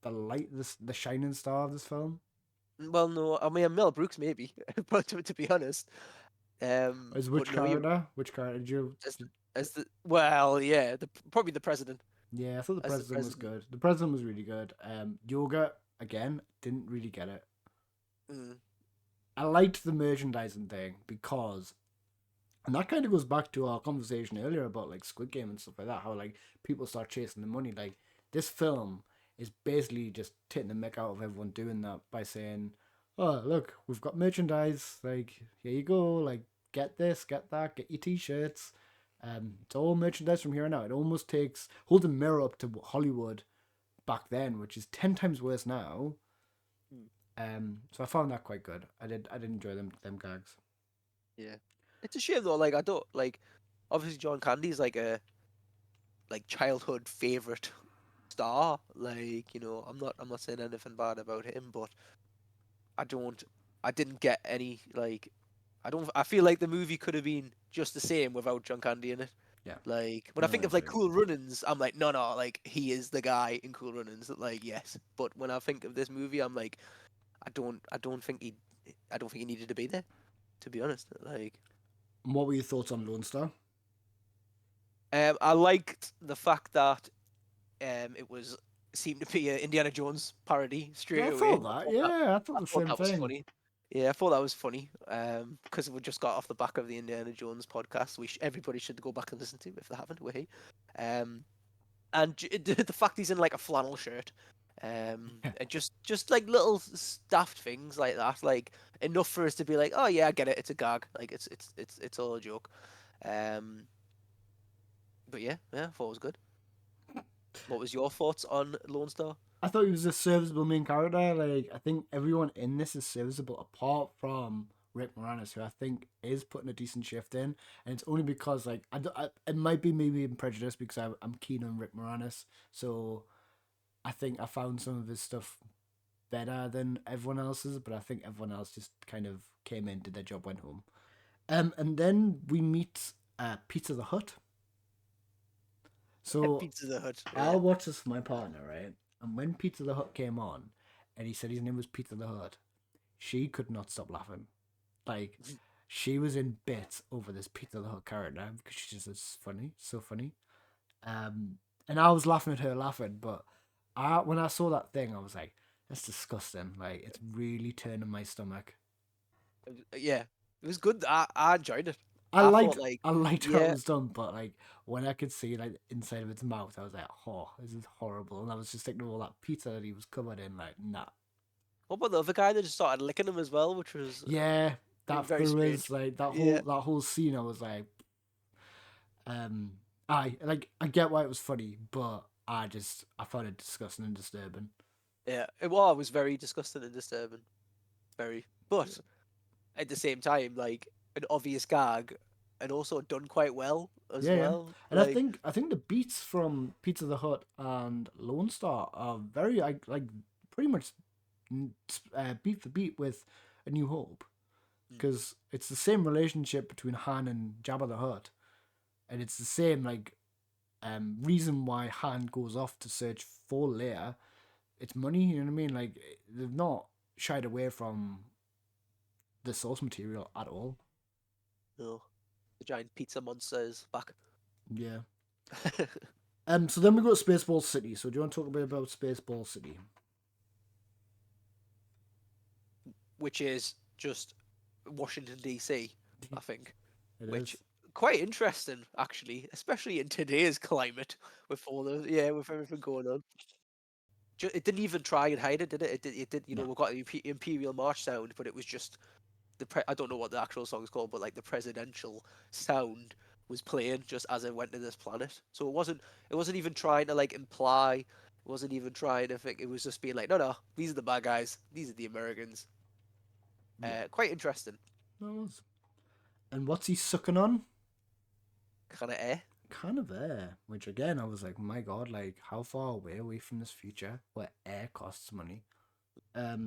Speaker 1: the shining star of this film?
Speaker 2: Well, no, I mean Mel Brooks maybe, but to be honest,
Speaker 1: Is
Speaker 2: but
Speaker 1: which
Speaker 2: no, you
Speaker 1: character? Which character did you?
Speaker 2: as the well, yeah, probably the president
Speaker 1: Yeah, I thought the
Speaker 2: as the
Speaker 1: president was
Speaker 2: president.
Speaker 1: good. The president was really good. Yoga again didn't really get it.
Speaker 2: Mm.
Speaker 1: I liked the merchandising thing because, and that kind of goes back to our conversation earlier about like Squid Game and stuff like that. How like people start chasing the money. Like this film is basically just taking the mick out of everyone doing that by saying, "Oh, look, we've got merchandise. Like here you go. Like get this, get that, get your t-shirts." It's all merchandise from here on out. It almost holds a mirror up to Hollywood back then, which is 10 times worse now.
Speaker 2: Mm.
Speaker 1: So I found that quite good. I did enjoy them gags.
Speaker 2: Yeah, it's a shame though. Like I don't like. Obviously, John Candy's like a childhood favorite star. Like I'm not saying anything bad about him, but I don't. I didn't get any like. I don't. I feel like the movie could have been just the same without John Candy in it.
Speaker 1: Yeah,
Speaker 2: Like when I
Speaker 1: no,
Speaker 2: think
Speaker 1: I
Speaker 2: of like
Speaker 1: agree.
Speaker 2: Cool Runnings, I'm like, no, like he is the guy in Cool Runnings. Like yes, but when I think of this movie, I'm like, I don't think he needed to be there. To be honest, like,
Speaker 1: And what were your thoughts on Lone Star?
Speaker 2: I liked the fact that it was seemed to be an Indiana Jones parody straight
Speaker 1: I
Speaker 2: away.
Speaker 1: thought that. Yeah, I thought
Speaker 2: I
Speaker 1: the
Speaker 2: thought
Speaker 1: same
Speaker 2: that was
Speaker 1: thing.
Speaker 2: funny. Yeah, I thought that was funny. Because we just got off the back of the Indiana Jones podcast, which everybody should go back and listen to if they haven't. Way. Um, and the fact he's in like a flannel shirt, and just like little daft things like that, like enough for us to be like, oh yeah, I get it, it's a gag, like it's all a joke. Um, but yeah, I thought it was good. What was your thoughts on Lone Star?
Speaker 1: I thought he was a serviceable main character. Like I think everyone in this is serviceable apart from Rick Moranis, who I think is putting a decent shift in, and it's only because like it might be maybe in prejudice because I'm keen on Rick Moranis, so I think I found some of his stuff better than everyone else's, but I think everyone else just kind of came in, did their job, went home. And then we meet Pizza the Hut. So
Speaker 2: Pizza the Hut.
Speaker 1: I'll
Speaker 2: Yeah.
Speaker 1: watch this with my partner, right? And when Pizza the Hut came on, and he said his name was Pizza the Hut, she could not stop laughing. Like, she was in bits over this Pizza the Hut character because she's just funny, so funny. Um, and I was laughing at her laughing, but when I saw that thing, I was like, that's disgusting. Like, it's really turning my stomach.
Speaker 2: Yeah, it was good. I enjoyed it.
Speaker 1: I
Speaker 2: I thought
Speaker 1: liked
Speaker 2: like,
Speaker 1: I liked how it
Speaker 2: yeah.
Speaker 1: was done, but like when I could see like the inside of its mouth, I was like, "Oh, this is horrible." And I was just thinking of all that pizza that he was covered in. Like, nah,
Speaker 2: What about the other guy that just started licking him as well, which was
Speaker 1: yeah, that
Speaker 2: very
Speaker 1: through his
Speaker 2: strange.
Speaker 1: like
Speaker 2: Yeah,
Speaker 1: that whole scene. I was like, um, I get why it was funny, but I found it disgusting and disturbing.
Speaker 2: yeah. It was very disgusting and disturbing. Very, but at the same time, like an obvious gag, and also done quite well as
Speaker 1: Yeah,
Speaker 2: well.
Speaker 1: and I
Speaker 2: Like,
Speaker 1: think I think the beats from Pizza the Hut and Lone Star are very like pretty much beat for beat with A New Hope.
Speaker 2: mm,
Speaker 1: Because it's the same relationship between Han and Jabba the Hutt, and it's the same like reason why Han goes off to search for Leia. It's money, you know what I mean? Like they've not shied away from the source material at all.
Speaker 2: no, the giant pizza monster is back.
Speaker 1: Yeah. So then we go to Spaceball City. So do you want to talk a bit about Spaceball City?
Speaker 2: Which is just Washington DC, I think.
Speaker 1: It
Speaker 2: Which
Speaker 1: is.
Speaker 2: quite interesting actually, especially in today's climate with all the with everything going on. It didn't even try and hide it, did it? It did.
Speaker 1: No.
Speaker 2: We've got the Imperial March sound, but it was just I don't know what the actual song's called, but like the presidential sound was playing just as it went to this planet. So it wasn't even trying to like imply. It wasn't even trying to think. It was just being like, no, these are the bad guys. These are the Americans.
Speaker 1: Yeah.
Speaker 2: Quite interesting.
Speaker 1: That was. And what's he sucking on?
Speaker 2: Kind of eh?
Speaker 1: kind of there. Which again, I was like, my God, like how far away are we from this future where air costs money?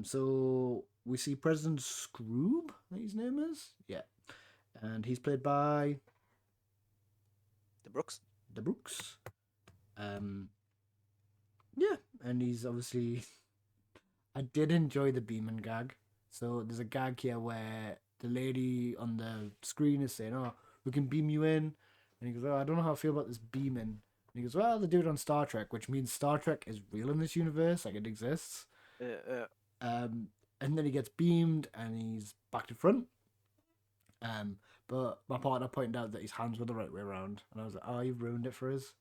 Speaker 1: So we see President Scroob, I think his name is. Yeah. And he's played by
Speaker 2: The Brooks.
Speaker 1: the Brooks. Yeah, and he's obviously. I did enjoy the Beeman gag. So there's a gag here where the lady on the screen is saying, "Oh, we can beam you in," and he goes, "Oh, I don't know how I feel about this beaming." And he goes, "Well, they do it on Star Trek, which means Star Trek is real in this universe, like it exists."
Speaker 2: Yeah.
Speaker 1: And then he gets beamed and he's back to front. But my partner pointed out that his hands were the right way around, and I was like, "Oh, you've ruined it for us.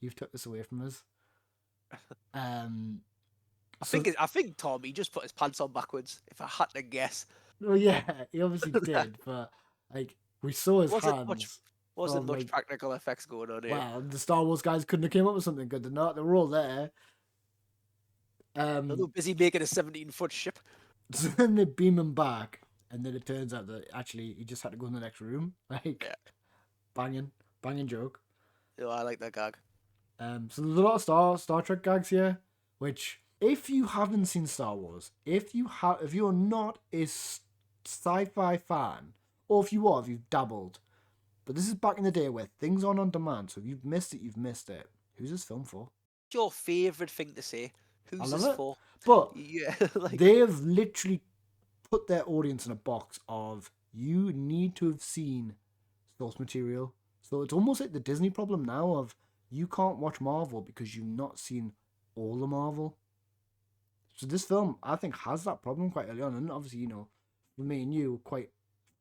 Speaker 1: You've took this away from us."
Speaker 2: I think Tom, he just put his pants on backwards. If I had to guess,
Speaker 1: Well, yeah, he obviously did, but like we saw his
Speaker 2: wasn't
Speaker 1: hands.
Speaker 2: much
Speaker 1: Like,
Speaker 2: practical effects going on here.
Speaker 1: wow, the Star Wars guys couldn't have came up with something good. They're not. They were all there.
Speaker 2: They're busy making a 17-foot ship.
Speaker 1: So then they beam him back, and then it turns out that actually he just had to go in the next room. Like,
Speaker 2: Yeah.
Speaker 1: banging joke.
Speaker 2: I like that gag.
Speaker 1: So there's a lot of Star Trek gags here, which if you haven't seen Star Wars, if you're not a sci-fi fan, or if you are, if you've dabbled, but this is back in the day where things aren't on demand, so if you've missed it, you've missed it. Who's this film for?
Speaker 2: What's your favourite thing to say?
Speaker 1: I
Speaker 2: Who's
Speaker 1: love
Speaker 2: this
Speaker 1: it.
Speaker 2: for?
Speaker 1: But
Speaker 2: Yeah, like
Speaker 1: they have literally put their audience in a box of you need to have seen source material. So it's almost like the Disney problem now of you can't watch Marvel because you've not seen all the Marvel. So this film, I think, has that problem quite early on. And obviously, for me and you, quite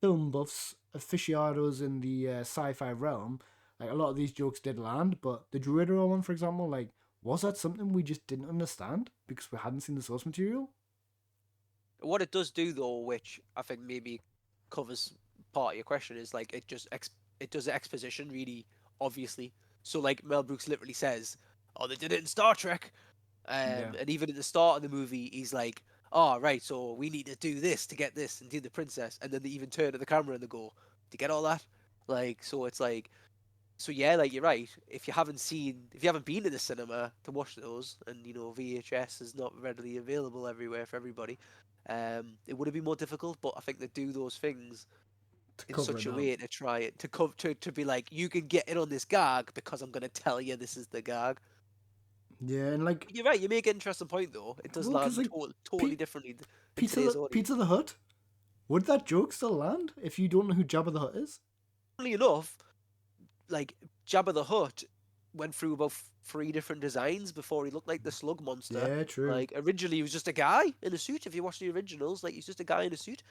Speaker 1: film buffs, aficionados in the sci-fi realm, like a lot of these jokes did land, but the Druidera one, for example, like, was that something we just didn't understand because we hadn't seen the source material?
Speaker 2: what it does do though, which I think maybe covers part of your question, is like it does exposition really obviously. So like Mel Brooks literally says, "Oh, they did it in Star Trek,"
Speaker 1: Yeah.
Speaker 2: and even at the start of the movie, he's like, "Oh, right, so we need to do this to get this and do the princess," and then they even turn to the camera and they go, "To get all that," like so it's like. So yeah, like you're right. If you haven't been to the cinema to watch those, and VHS is not readily available everywhere for everybody, it would have been more difficult. But I think they do those things
Speaker 1: To
Speaker 2: in
Speaker 1: cover
Speaker 2: such
Speaker 1: it
Speaker 2: a
Speaker 1: up.
Speaker 2: way to try it to be like, you can get in on this gag because I'm gonna tell you this is the gag.
Speaker 1: Yeah, and like,
Speaker 2: You're right. You make an interesting point though. It does
Speaker 1: well, because
Speaker 2: land
Speaker 1: like
Speaker 2: totally differently in
Speaker 1: Pizza
Speaker 2: today's audience.
Speaker 1: Pizza the Hut, would that joke still land if you don't know who Jabba the Hutt is?
Speaker 2: Funnily enough, like Jabba the Hutt went through about 3 different designs before he looked like the slug monster.
Speaker 1: Yeah, true.
Speaker 2: Like originally he was just a guy in a suit. If you watch the originals, like he's just a guy in a suit.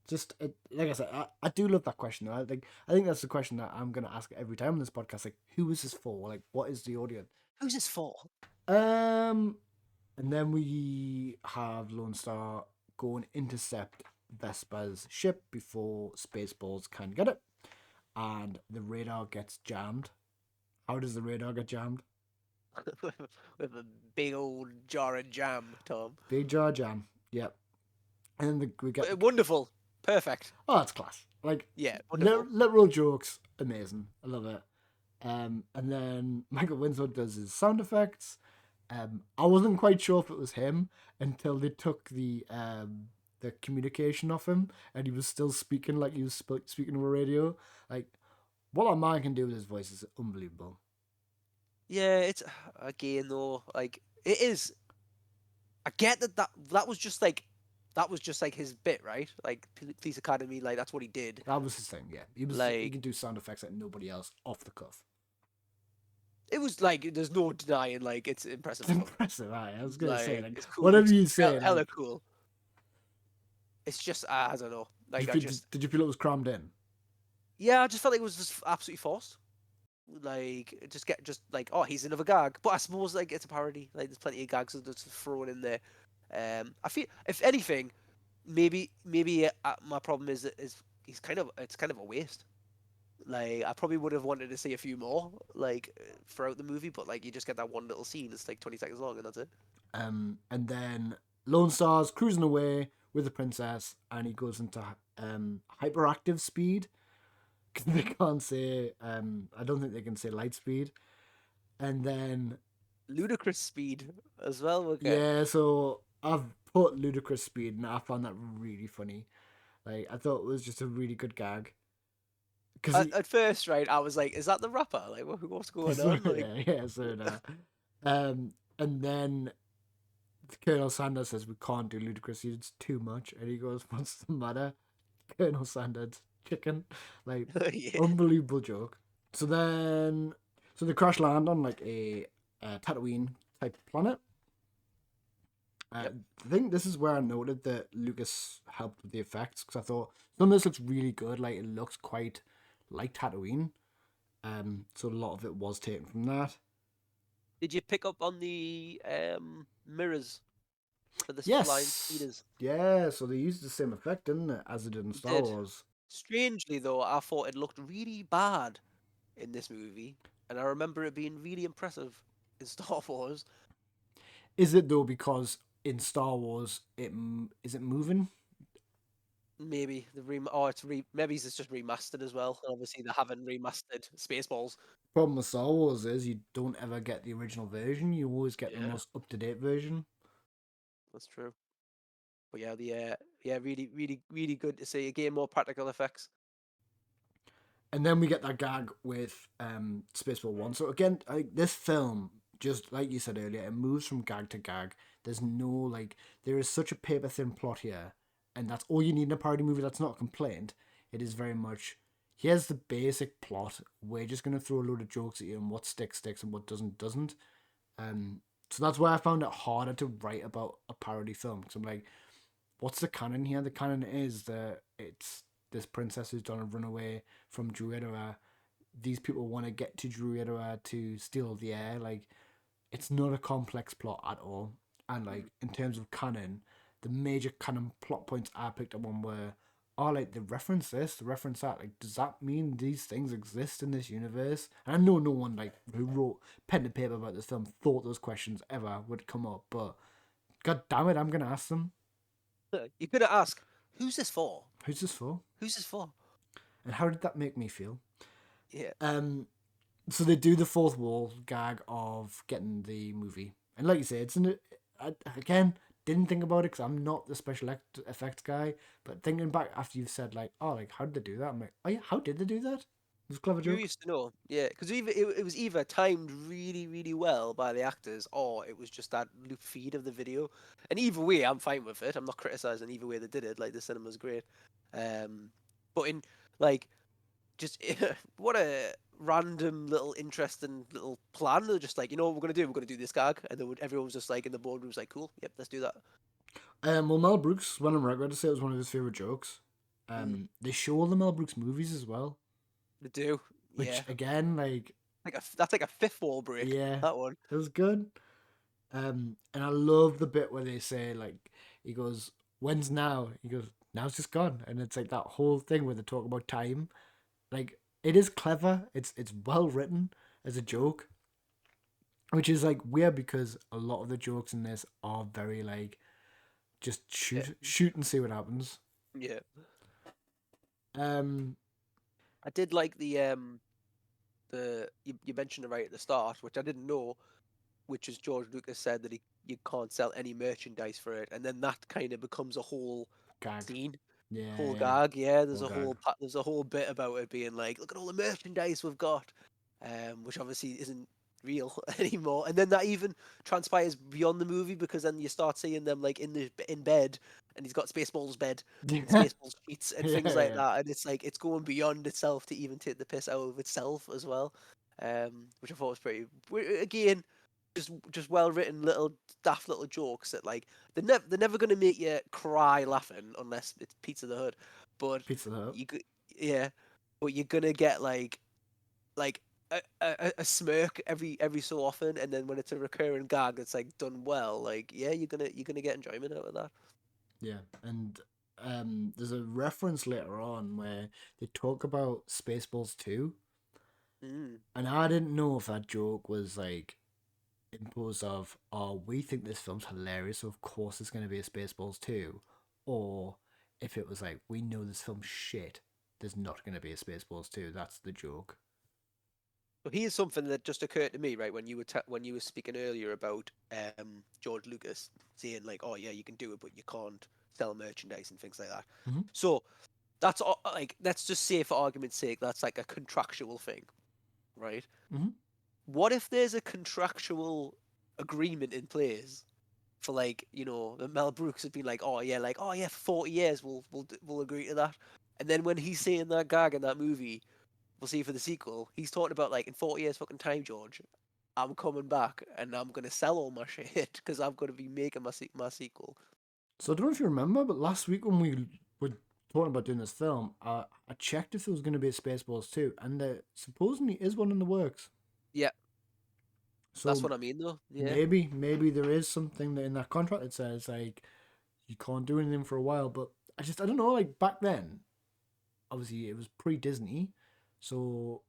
Speaker 1: Just like I said, I do love that question. I think that's the question that I'm gonna ask every time on this podcast. Like, who is this for? Like, what is the audience?
Speaker 2: Who's this for?
Speaker 1: And then we have Lone Star go and intercept Vespa's ship before Spaceballs can get it, and the radar gets jammed. How does the radar get jammed?
Speaker 2: With a big old jar of jam, Tom.
Speaker 1: Big jar jam. Yep. And then we get
Speaker 2: Wonderful. Perfect.
Speaker 1: oh, it's class. Like,
Speaker 2: Yeah, wonderful.
Speaker 1: literal jokes, amazing. I love it. And then Michael Winslow does his sound effects. I wasn't quite sure if it was him until they took the communication off him, and he was still speaking like he was speaking to a radio. Like, what a man can do with his voice is unbelievable.
Speaker 2: Yeah, it's again though, like it is. I get that was just like his bit, right? Like Police Academy, like that's what he did.
Speaker 1: That was his thing. Yeah, he
Speaker 2: Like
Speaker 1: can do sound effects like nobody else off the cuff.
Speaker 2: it was like there's no denying, like it's impressive.
Speaker 1: It's impressive. Right? I was gonna say, like,
Speaker 2: it's cool.
Speaker 1: whatever you say,
Speaker 2: hella
Speaker 1: like,
Speaker 2: cool. It's just I don't know. Like
Speaker 1: did you feel it was crammed in?
Speaker 2: yeah, I just felt like it was just absolutely forced. Like just like, oh, he's another gag. But I suppose like it's a parody. Like there's plenty of gags that's thrown in there. I feel if anything, maybe my problem is it's kind of a waste. Like I probably would have wanted to see a few more like throughout the movie, but like you just get that one little scene. It's like 20 seconds long, and that's it.
Speaker 1: And then Lone Star's cruising away with the princess, and he goes into hyperactive speed. because they can't say. I don't think they can say light speed. And then
Speaker 2: Ludicrous speed as well. Okay.
Speaker 1: yeah, so I've put ludicrous speed, and I found that really funny. Like I thought it was just a really good gag. Because
Speaker 2: At first, right, I was like, "Is that the rapper? Like, what's going on?" Like,
Speaker 1: yeah, so and then Colonel Sanders says we can't do ludicrous. It's too much, and he goes, "What's the matter, Colonel Sanders? Chicken." Like
Speaker 2: yeah,
Speaker 1: unbelievable joke. So then, so they crash land on like a Tatooine type planet.
Speaker 2: yep.
Speaker 1: I think this is where I noted that Lucas helped with the effects because I thought some of this looks really good. Like it looks quite like Tatooine. So a lot of it was taken from that.
Speaker 2: Did you pick up on the mirrors for the flying
Speaker 1: Yes.
Speaker 2: speeders?
Speaker 1: Yeah, so they used the same effect, didn't it, as it did in
Speaker 2: It
Speaker 1: Star
Speaker 2: did.
Speaker 1: Wars.
Speaker 2: Strangely, though, I thought it looked really bad in this movie, and I remember it being really impressive in Star Wars.
Speaker 1: Is it though because in Star Wars is it moving?
Speaker 2: Maybe maybe it's just remastered as well. And obviously, they haven't remastered Spaceballs.
Speaker 1: Problem with Star Wars is you don't ever get the original version. You always get the
Speaker 2: Yeah,
Speaker 1: most up to date version.
Speaker 2: that's true. But yeah, really, really, really good to see again more practical effects.
Speaker 1: And then we get that gag with Spaceball 1. So again, like this film, just like you said earlier, it moves from gag to gag. There's no like there is such a paper thin plot here, and that's all you need in a parody movie. That's not a complaint. It is very much here's the basic plot. We're just gonna throw a load of jokes at you, and what sticks sticks, and what doesn't. Um, so that's why I found it harder to write about a parody film because I'm like, what's the canon here? The canon is that it's this princess who's done a runaway from Druidera. These people want to get to Druidera to steal the air. Like, it's not a complex plot at all. And like in terms of canon, the major canon plot points I picked up on were, oh, like they reference this, they reference that. Like, does that mean these things exist in this universe? And I know no one like who wrote pen and paper about this film thought those questions ever would come up, but god damn it, I'm gonna ask them.
Speaker 2: You're gonna ask, who's this for?
Speaker 1: Who's this for?
Speaker 2: Who's this for?
Speaker 1: And how did that make me feel?
Speaker 2: Yeah.
Speaker 1: So they do the fourth wall gag of getting the movie, and like you say, again didn't think about it because I'm not the special effects guy. But thinking back after you've said like, oh, like how did they do that? I'm like, oh yeah, how did they do that? It was a clever joke.
Speaker 2: Curious to know, yeah, because it was either timed really, really well by the actors, or it was just that loop feed of the video. And either way, I'm fine with it. I'm not criticizing either way they did it. Like the cinema's great, but in like just what a random little interesting little plan. They're just like, you know what we're gonna do? We're gonna do this gag, and then everyone was just like in the boardroom was like, cool, yep, let's do that.
Speaker 1: Well, Mel Brooks went on record to say it was one of his favorite jokes. They show the Mel Brooks movies as well,
Speaker 2: They do,
Speaker 1: which
Speaker 2: yeah.
Speaker 1: again, like,
Speaker 2: That's like a fifth wall break.
Speaker 1: yeah,
Speaker 2: That one.
Speaker 1: it was good. And I love the bit where they say like, he goes, "When's now?" He goes, "Now's just gone," and it's like that whole thing where they talk about time. Like it is clever. It's well written as a joke, which is like weird because a lot of the jokes in this are very like just
Speaker 2: Yeah,
Speaker 1: shoot and see what happens.
Speaker 2: yeah.
Speaker 1: Um,
Speaker 2: I did like the you mentioned it right at the start, which I didn't know, which is George Lucas said that you can't sell any merchandise for it, and then that kind of becomes a whole
Speaker 1: gag.
Speaker 2: scene,
Speaker 1: Yeah,
Speaker 2: whole
Speaker 1: yeah,
Speaker 2: gag. Yeah,
Speaker 1: whole gag.
Speaker 2: there's a whole bit about it being like, look at all the merchandise we've got, which obviously isn't real anymore. And then that even transpires beyond the movie because then you start seeing them like in bed, and he's got Spaceballs bed and
Speaker 1: Yeah,
Speaker 2: Spaceballs sheets and
Speaker 1: yeah,
Speaker 2: things like
Speaker 1: yeah.
Speaker 2: that, and it's like it's going beyond itself to even take the piss out of itself as well, which I thought was pretty. Again, just well written little daft little jokes that like they're never gonna make you cry laughing unless it's Pizza the Hood, but
Speaker 1: Pizza the Hut.
Speaker 2: you could yeah, but you're gonna get like a smirk every so often, and then when it's a recurring gag that's like done well, like yeah, you're gonna get enjoyment out of that.
Speaker 1: Yeah, and there's a reference later on where they talk about Spaceballs 2,
Speaker 2: Mm.
Speaker 1: and I didn't know if that joke was like imposed of, oh, we think this film's hilarious, so of course there's going to be a Spaceballs 2, or if it was like, we know this film's shit, there's not going to be a Spaceballs 2. That's the joke.
Speaker 2: So here's something that just occurred to me, right, when you were speaking earlier about George Lucas saying like, oh yeah, you can do it, but you can't sell merchandise and things like that.
Speaker 1: Mhm.
Speaker 2: So that's like, let's just say for argument's sake, that's like a contractual thing, right?
Speaker 1: Mhm.
Speaker 2: What if there's a contractual agreement in place for like, that Mel Brooks had been like, oh yeah, for 40 years we'll agree to that, and then when he's saying that gag in that movie, we'll see for the sequel, he's talking about like, in 40 years fucking time, George, I'm coming back and I'm gonna sell all my shit because I'm gonna be making my sequel.
Speaker 1: So I don't know if you remember, but last week when we were talking about doing this film, I checked if there was going to be a Spaceballs 2, and there supposedly is one in the works.
Speaker 2: Yeah, that's
Speaker 1: So
Speaker 2: what I mean though. Yeah,
Speaker 1: maybe there is something that in that contract that says like you can't do anything for a while. But I don't know. Like back then, obviously it was pre-Disney, so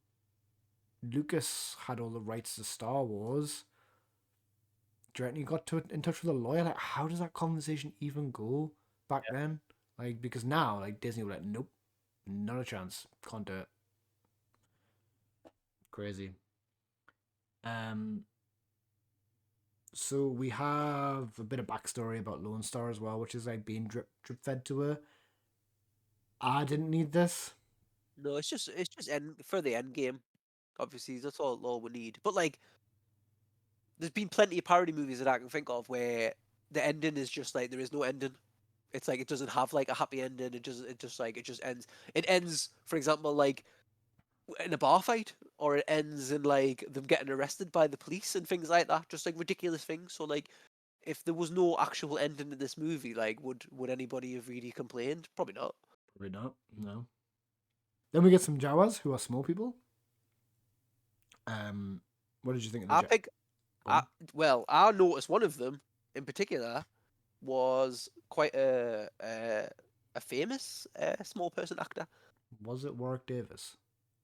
Speaker 1: Lucas had all the rights to Star Wars. Do you reckon he got in touch with a lawyer? Like, how does that conversation even go back then? Like, because now, like, Disney were like, nope, not a chance, can't do it. Crazy. Um, so we have a bit of backstory about Lone Star as well, which is like being drip fed to her. I didn't need this.
Speaker 2: no, it's just for the end game. Obviously, that's all we need. But like, there's been plenty of parody movies that I can think of where the ending is just like there is no ending. It's like it doesn't have like a happy ending. It just ends. It ends, for example, like in a bar fight, or it ends in like them getting arrested by the police and things like that. Just like ridiculous things. So like, if there was no actual ending in this movie, like would anybody have really complained? Probably not.
Speaker 1: Probably not. No. Then we get some Jawas who are small people. Um, what did you think of the
Speaker 2: I
Speaker 1: Jawa?
Speaker 2: pick. I noticed one of them in particular was quite a famous small person actor.
Speaker 1: Was it Warwick Davis?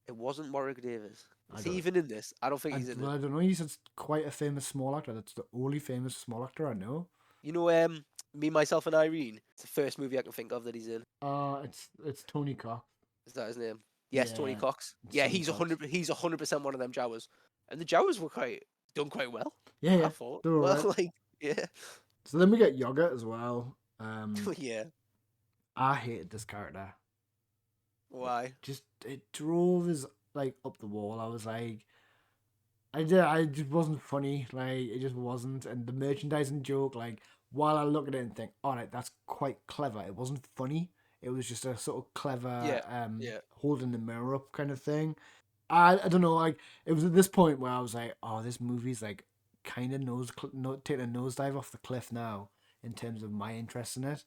Speaker 2: It wasn't Warwick Davis.
Speaker 1: I
Speaker 2: Is he
Speaker 1: don't.
Speaker 2: even in this? I don't think he's in
Speaker 1: Well,
Speaker 2: it.
Speaker 1: I don't know. He's quite a famous small actor. That's the only famous small actor I know.
Speaker 2: You know, Me, Myself, and Irene. It's the first movie I can think of that he's in.
Speaker 1: It's Tony Cox.
Speaker 2: Is that his name? Yes, Tony
Speaker 1: Yeah,
Speaker 2: Cox.
Speaker 1: it's
Speaker 2: Yeah,
Speaker 1: Tony
Speaker 2: he's a
Speaker 1: Cox.
Speaker 2: hundred. He's 100% one of them Jawas, and the Jawas were quite done quite well.
Speaker 1: Yeah,
Speaker 2: I
Speaker 1: yeah,
Speaker 2: thought.
Speaker 1: they're
Speaker 2: Well,
Speaker 1: alright.
Speaker 2: like, yeah,
Speaker 1: So then we get Yoga as well.
Speaker 2: yeah.
Speaker 1: I hated this character.
Speaker 2: Why?
Speaker 1: It drove us like up the wall. I was like, I just wasn't funny. Like it just wasn't. And the merchandising joke, like while I look at it and think, all right, that's quite clever. It wasn't funny. It was just a sort of clever
Speaker 2: Yeah, yeah.
Speaker 1: holding the mirror up kind of thing. I don't know. Like it was at this point where I was like, oh, this movie's like kind of taking a nosedive off the cliff now in terms of my interest in it.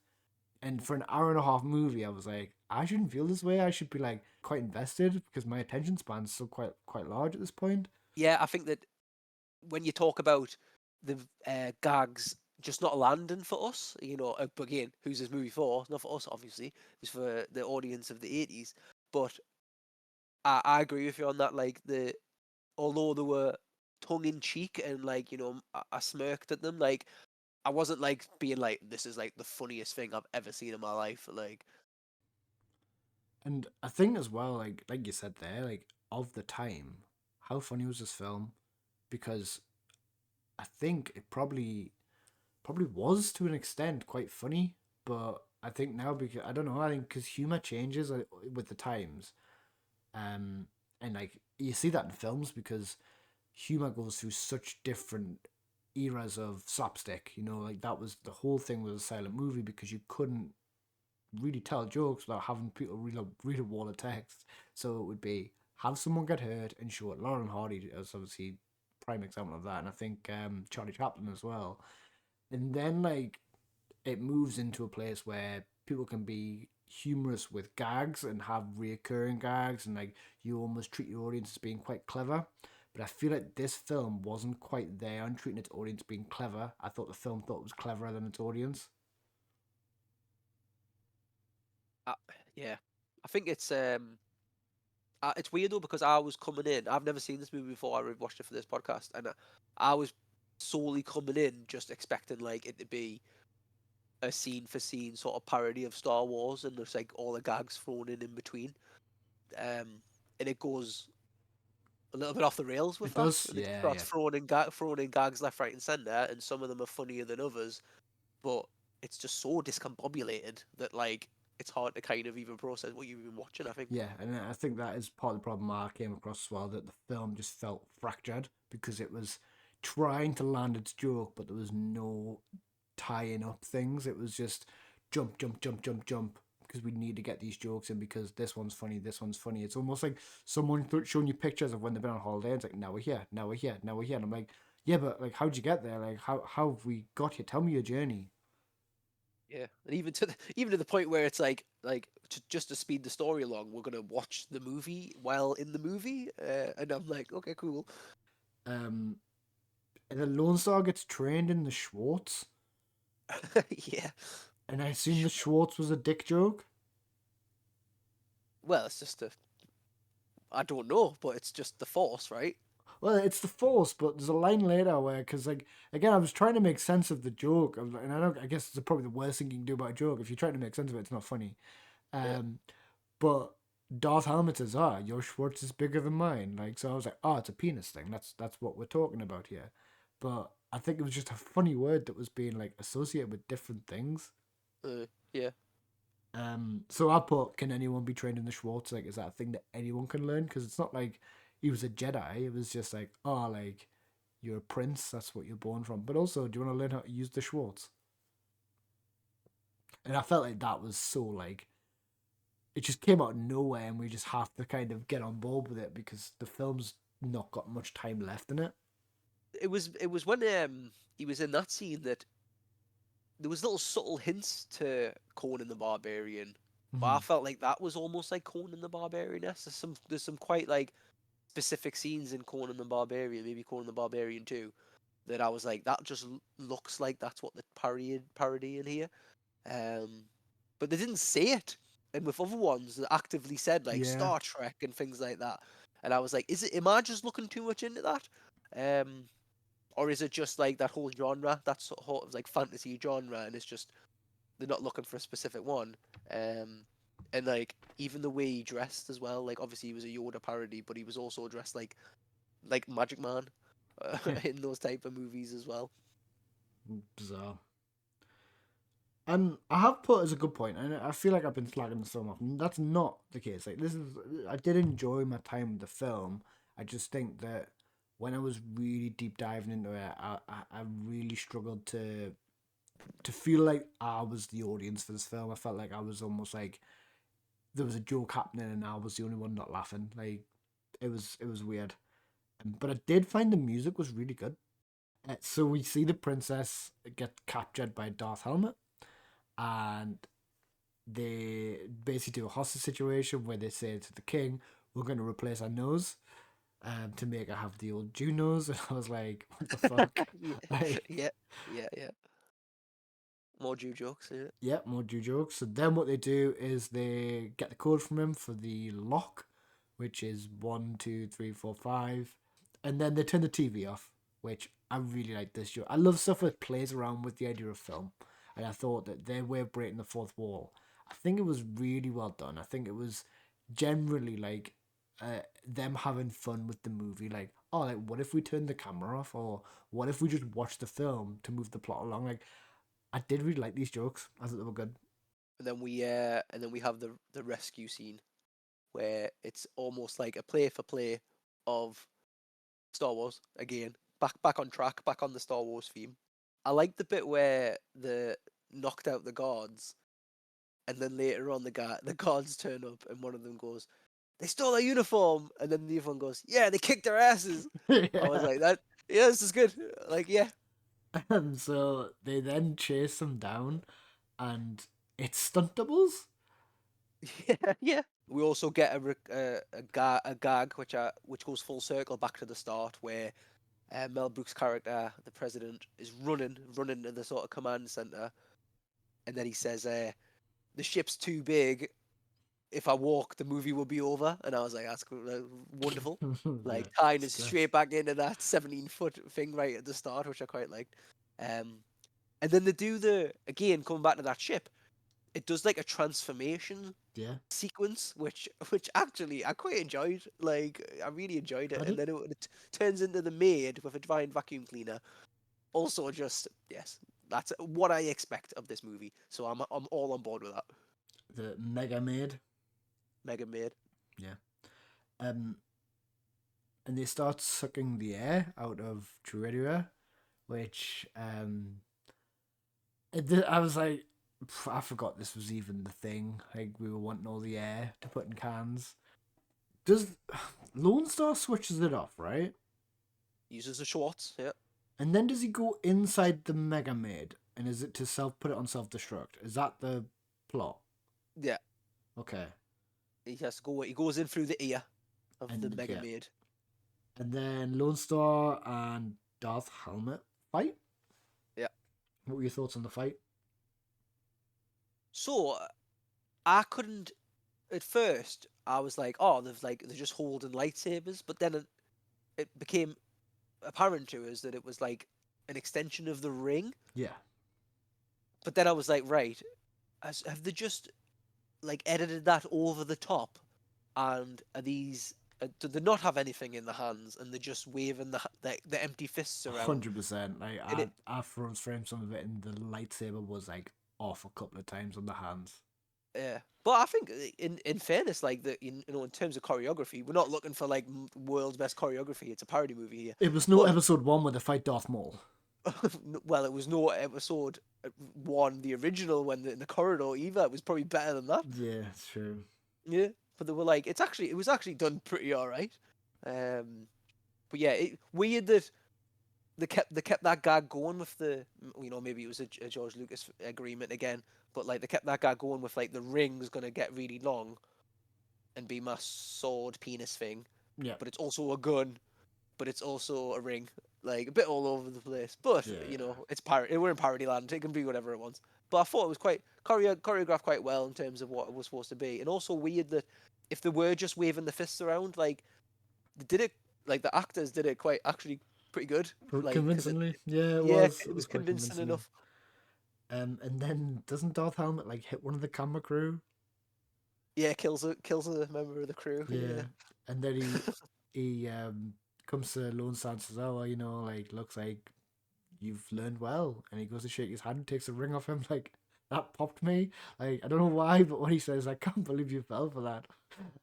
Speaker 1: And for an hour and a half movie, I was like, I shouldn't feel this way. I should be like quite invested because my attention span's still quite large at this point.
Speaker 2: Yeah, I think that when you talk about the gags just not landing for us, but again, who's this movie for? Not for us, obviously. It's for the audience of the 80s. But I agree with you on that. Like, although they were tongue in cheek and like, I smirked at them, like, I wasn't like being like, this is like the funniest thing I've ever seen in my life. Like,
Speaker 1: And I think as well, like you said there, like of the time, how funny was this film? Because I think it probably was to an extent quite funny, but I think now because I don't know, I think because humor changes with the times, um, and like you see that in films because humor goes through such different eras of slapstick. Like that was the whole thing with a silent movie because you couldn't really tell jokes without having people read a wall of text. So it would be have someone get hurt and show it. Lauren Hardy is obviously prime example of that, and I think Charlie Chaplin as well. And then like it moves into a place where people can be humorous with gags and have reoccurring gags, and like you almost treat your audience as being quite clever. But I feel like this film wasn't quite there on treating its audience being clever. I thought the film thought it was cleverer than its audience.
Speaker 2: uh, yeah, I think it's weird though because I was coming in. I've never seen this movie before. I watched it for this podcast, and I was solely coming in just expecting like it to be a scene for scene sort of parody of Star Wars, and there's like all the gags thrown in between. and it goes a little bit off the rails with
Speaker 1: It
Speaker 2: that,
Speaker 1: does,
Speaker 2: and it
Speaker 1: yeah,
Speaker 2: starts
Speaker 1: yeah.
Speaker 2: throwing in gags left, right, and centre, and some of them are funnier than others, but it's just so discombobulated that like it's hard to kind of even process what you've been watching, I think.
Speaker 1: Yeah, and I think that is part of the problem I came across as well, that the film just felt fractured because it was trying to land its joke, but there was no tying up things. It was just jump, jump, jump, jump, jump, because we need to get these jokes in because this one's funny, this one's funny. It's almost like someone showing you pictures of when they've been on holiday. It's like, now we're here, now we're here, now we're here. And I'm like, yeah, but like, how'd you get there? Like, how have we got here? Tell me your journey.
Speaker 2: Yeah, and even to the point where it's like just to speed the story along, we're gonna watch the movie while in the movie, and I'm like, okay, cool.
Speaker 1: Um, and then Lone Star gets trained in the Schwartz,
Speaker 2: Yeah.
Speaker 1: and I assume the Schwartz was a dick joke.
Speaker 2: Well, it's just I don't know, but it's just the force, right?
Speaker 1: Well, it's the Force, but there's a line later where, because like again, I was trying to make sense of the joke, and I guess it's probably the worst thing you can do about a joke. If you're trying to make sense of it, it's not funny.
Speaker 2: Yeah.
Speaker 1: Um, but Darth Helmet says, your Schwartz is bigger than mine." Like, so I was like, "Oh, it's a penis thing. That's what we're talking about here." But I think it was just a funny word that was being like associated with different things.
Speaker 2: Yeah.
Speaker 1: So I put, can anyone be trained in the Schwartz? Like, is that a thing that anyone can learn? Because it's not like he was a Jedi. It was just like, oh, like, you're a prince. That's what you're born from. But also, do you want to learn how to use the Schwartz? And I felt like that was so, like, it just came out of nowhere, and we just have to kind of get on board with it because the film's not got much time left in it.
Speaker 2: It was when he was in that scene that there was little subtle hints to Conan the Barbarian, but I
Speaker 1: Mhm.
Speaker 2: felt like that was almost like Conan the Barbarian. There's some quite like specific scenes in Conan the Barbarian, maybe Conan the Barbarian 2, that I was like, that just looks like that's what the parody in here. Um, but they didn't say it. And with other ones, they actively said like
Speaker 1: Yeah.
Speaker 2: Star Trek and things like that. And I was like, am I just looking too much into that? Um, or is it just like that whole genre, that sort of like fantasy genre, and it's just they're not looking for a specific one. And like even the way he dressed as well, like obviously he was a Yoda parody, but he was also dressed like Magic Man in those type of movies as well.
Speaker 1: Bizarre. And I have put as a good point, and I feel like I've been slagging the film off. And that's not the case. Like, I did enjoy my time with the film. I just think that when I was really deep diving into it, I really struggled to feel like I was the audience for this film. I felt like I was almost like there was a joke happening and I was the only one not laughing. Like, it was weird. But I did find the music was really good. So we see the princess get captured by Darth Helmet, and they basically do a hostage situation where they say to the king, "We're going to replace our nose to make her have the old Jew nose." And I was like, "What the fuck?"
Speaker 2: Yeah,
Speaker 1: Like,
Speaker 2: yeah, yeah. More Jew jokes, yeah.
Speaker 1: yeah, more Jew jokes. So then what they do is they get the code from him for the lock, which is 1, 2, 3, 4, 5, and then they turn the TV off, which I really like this show. I love stuff that plays around with the idea of film, and I thought that their way of breaking the fourth wall, I think it was really well done. I think it was generally like them having fun with the movie. Like, oh, like what if we turn the camera off, or what if we just watch the film to move the plot along? Like, I did really like these jokes. I thought they were good.
Speaker 2: And then we have the rescue scene where it's almost like a play for play of Star Wars again. Back on track, back on the Star Wars theme. I like the bit where the knocked out the guards, and then later on the guards turn up, and one of them goes, "They stole our uniform," and then the other one goes, "Yeah, they kicked their asses." I was
Speaker 1: Yeah.
Speaker 2: like, "That, yeah, this is good." Like, yeah,
Speaker 1: And so they then chase them down, and it's stunt doubles.
Speaker 2: yeah, yeah. We also get a gag which goes full circle back to the start where Mel Brooks' character, the president, is running to the sort of command center, and then he says, "The ship's too big. If I walk, the movie will be over." And I was like, "That's wonderful."
Speaker 1: Yeah,
Speaker 2: Like tying
Speaker 1: it's
Speaker 2: us
Speaker 1: good.
Speaker 2: straight back into that 17-foot thing right at the start, which I quite liked. And then they do the again coming back to that ship. it does like a transformation
Speaker 1: Yeah.
Speaker 2: sequence, which actually I quite enjoyed. Like I really enjoyed it,
Speaker 1: I
Speaker 2: and
Speaker 1: did.
Speaker 2: then it turns into the maid with a giant vacuum cleaner. Also, just yes, that's what I expect of this movie. So I'm all on board with that.
Speaker 1: The Mega Maid.
Speaker 2: Mega maid.
Speaker 1: Yeah. Um, and they start sucking the air out of Truedia, which I was like, I forgot this was even the thing. Like we were wanting all the air to put in cans. Does Lone Star switches it off, right?
Speaker 2: Uses the Schwartz. Yeah.
Speaker 1: And then does he go inside the Mega Maid? And is it to put it on self destruct? Is that the plot?
Speaker 2: Yeah.
Speaker 1: Okay.
Speaker 2: He has to go. He goes in through the ear of the
Speaker 1: And
Speaker 2: Mega
Speaker 1: yeah.
Speaker 2: maid.
Speaker 1: And then Lone Star and Darth Helmet fight.
Speaker 2: Yeah.
Speaker 1: What were your thoughts on the fight?
Speaker 2: So I couldn't at first. I was like, oh, they're just holding lightsabers, but then it became apparent to us that it was like an extension of the ring.
Speaker 1: Yeah.
Speaker 2: But then I was like, right, have they just like edited that over the top? And are these? Do they not have anything in the hands, and they're just waving the empty fists around?
Speaker 1: 100%. Like
Speaker 2: And it,
Speaker 1: I froze frame some of it, and the lightsaber was like off a couple of times on the hands.
Speaker 2: yeah, but I think in fairness, like in terms of choreography, we're not looking for like world's best choreography. It's a parody movie here.
Speaker 1: It was no
Speaker 2: But
Speaker 1: episode 1 where they fight Darth Maul.
Speaker 2: well, it was no episode one, the original, when in the corridor either. It was probably better than that.
Speaker 1: Yeah, it's true.
Speaker 2: Yeah, but they were like, it was actually done pretty all right. But yeah, weird that they kept that gag going with the, maybe it was a George Lucas agreement again, but like they kept that gag going with like the ring's gonna get really long and be my sword penis thing,
Speaker 1: Yeah.
Speaker 2: but it's also a gun, but it's also a ring, like a bit all over the place. But
Speaker 1: Yeah.
Speaker 2: it's we're in parody land. It can be whatever it wants. But I thought it was quite choreographed quite well in terms of what it was supposed to be, and also weird that if they were just waving the fists around, like they did it, like the actors did it quite actually pretty good, like
Speaker 1: Convincingly. Yeah,
Speaker 2: it
Speaker 1: It was
Speaker 2: was
Speaker 1: quite
Speaker 2: convincing
Speaker 1: convincing.
Speaker 2: enough.
Speaker 1: And then doesn't Darth Helmet like hit one of the camera crew?
Speaker 2: Yeah, kills a member of the crew.
Speaker 1: Yeah. And then he comes to Lone Star and says, "Oh, well, like looks like you've learned well." And he goes to shake his hand, takes the ring off him. Like that popped me. Like I don't know why, but when he says, "I can't believe you fell for that,"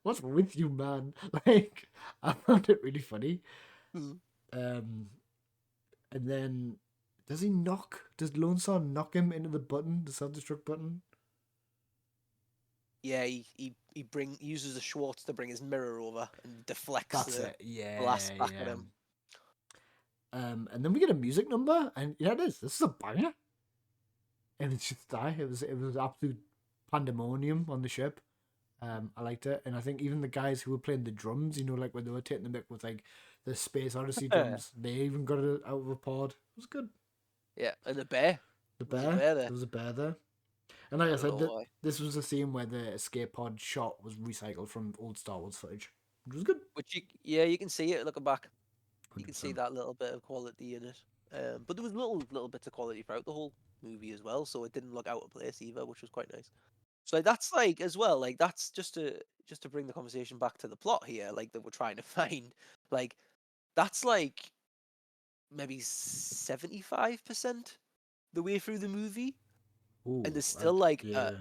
Speaker 1: what's with you, man? Like I found it really funny.
Speaker 2: Mm.
Speaker 1: And then does does Lone Star knock him into the button, the self-destruct button?
Speaker 2: Yeah, he uses the Schwartz to bring his mirror over and deflects
Speaker 1: That's
Speaker 2: the
Speaker 1: it. Yeah,
Speaker 2: blast back at
Speaker 1: yeah.
Speaker 2: him.
Speaker 1: And then we get a music number, and yeah, it is. This is a banger. And it's just it was absolute pandemonium on the ship. I liked it, and I think even the guys who were playing the drums, like when they were taking the mic with like the Space Odyssey drums, they even got it out of a pod. It was good.
Speaker 2: Yeah, and the bear.
Speaker 1: The
Speaker 2: There's
Speaker 1: bear,
Speaker 2: a bear there.
Speaker 1: there was a bear there, and like I
Speaker 2: I don't
Speaker 1: said,
Speaker 2: know why.
Speaker 1: this was a scene where the escape pod shot was recycled from old Star Wars footage, which was good.
Speaker 2: Which you can see it looking back. You can see
Speaker 1: 100%.
Speaker 2: that little bit of quality in it. But there was little bits of quality throughout the whole movie as well, so it didn't look out of place either, which was quite nice. So like, that's like as well, like that's just to bring the conversation back to the plot here, like that we're trying to find, like that's like maybe 75% the way through the movie,
Speaker 1: Ooh,
Speaker 2: and there's still like
Speaker 1: yeah.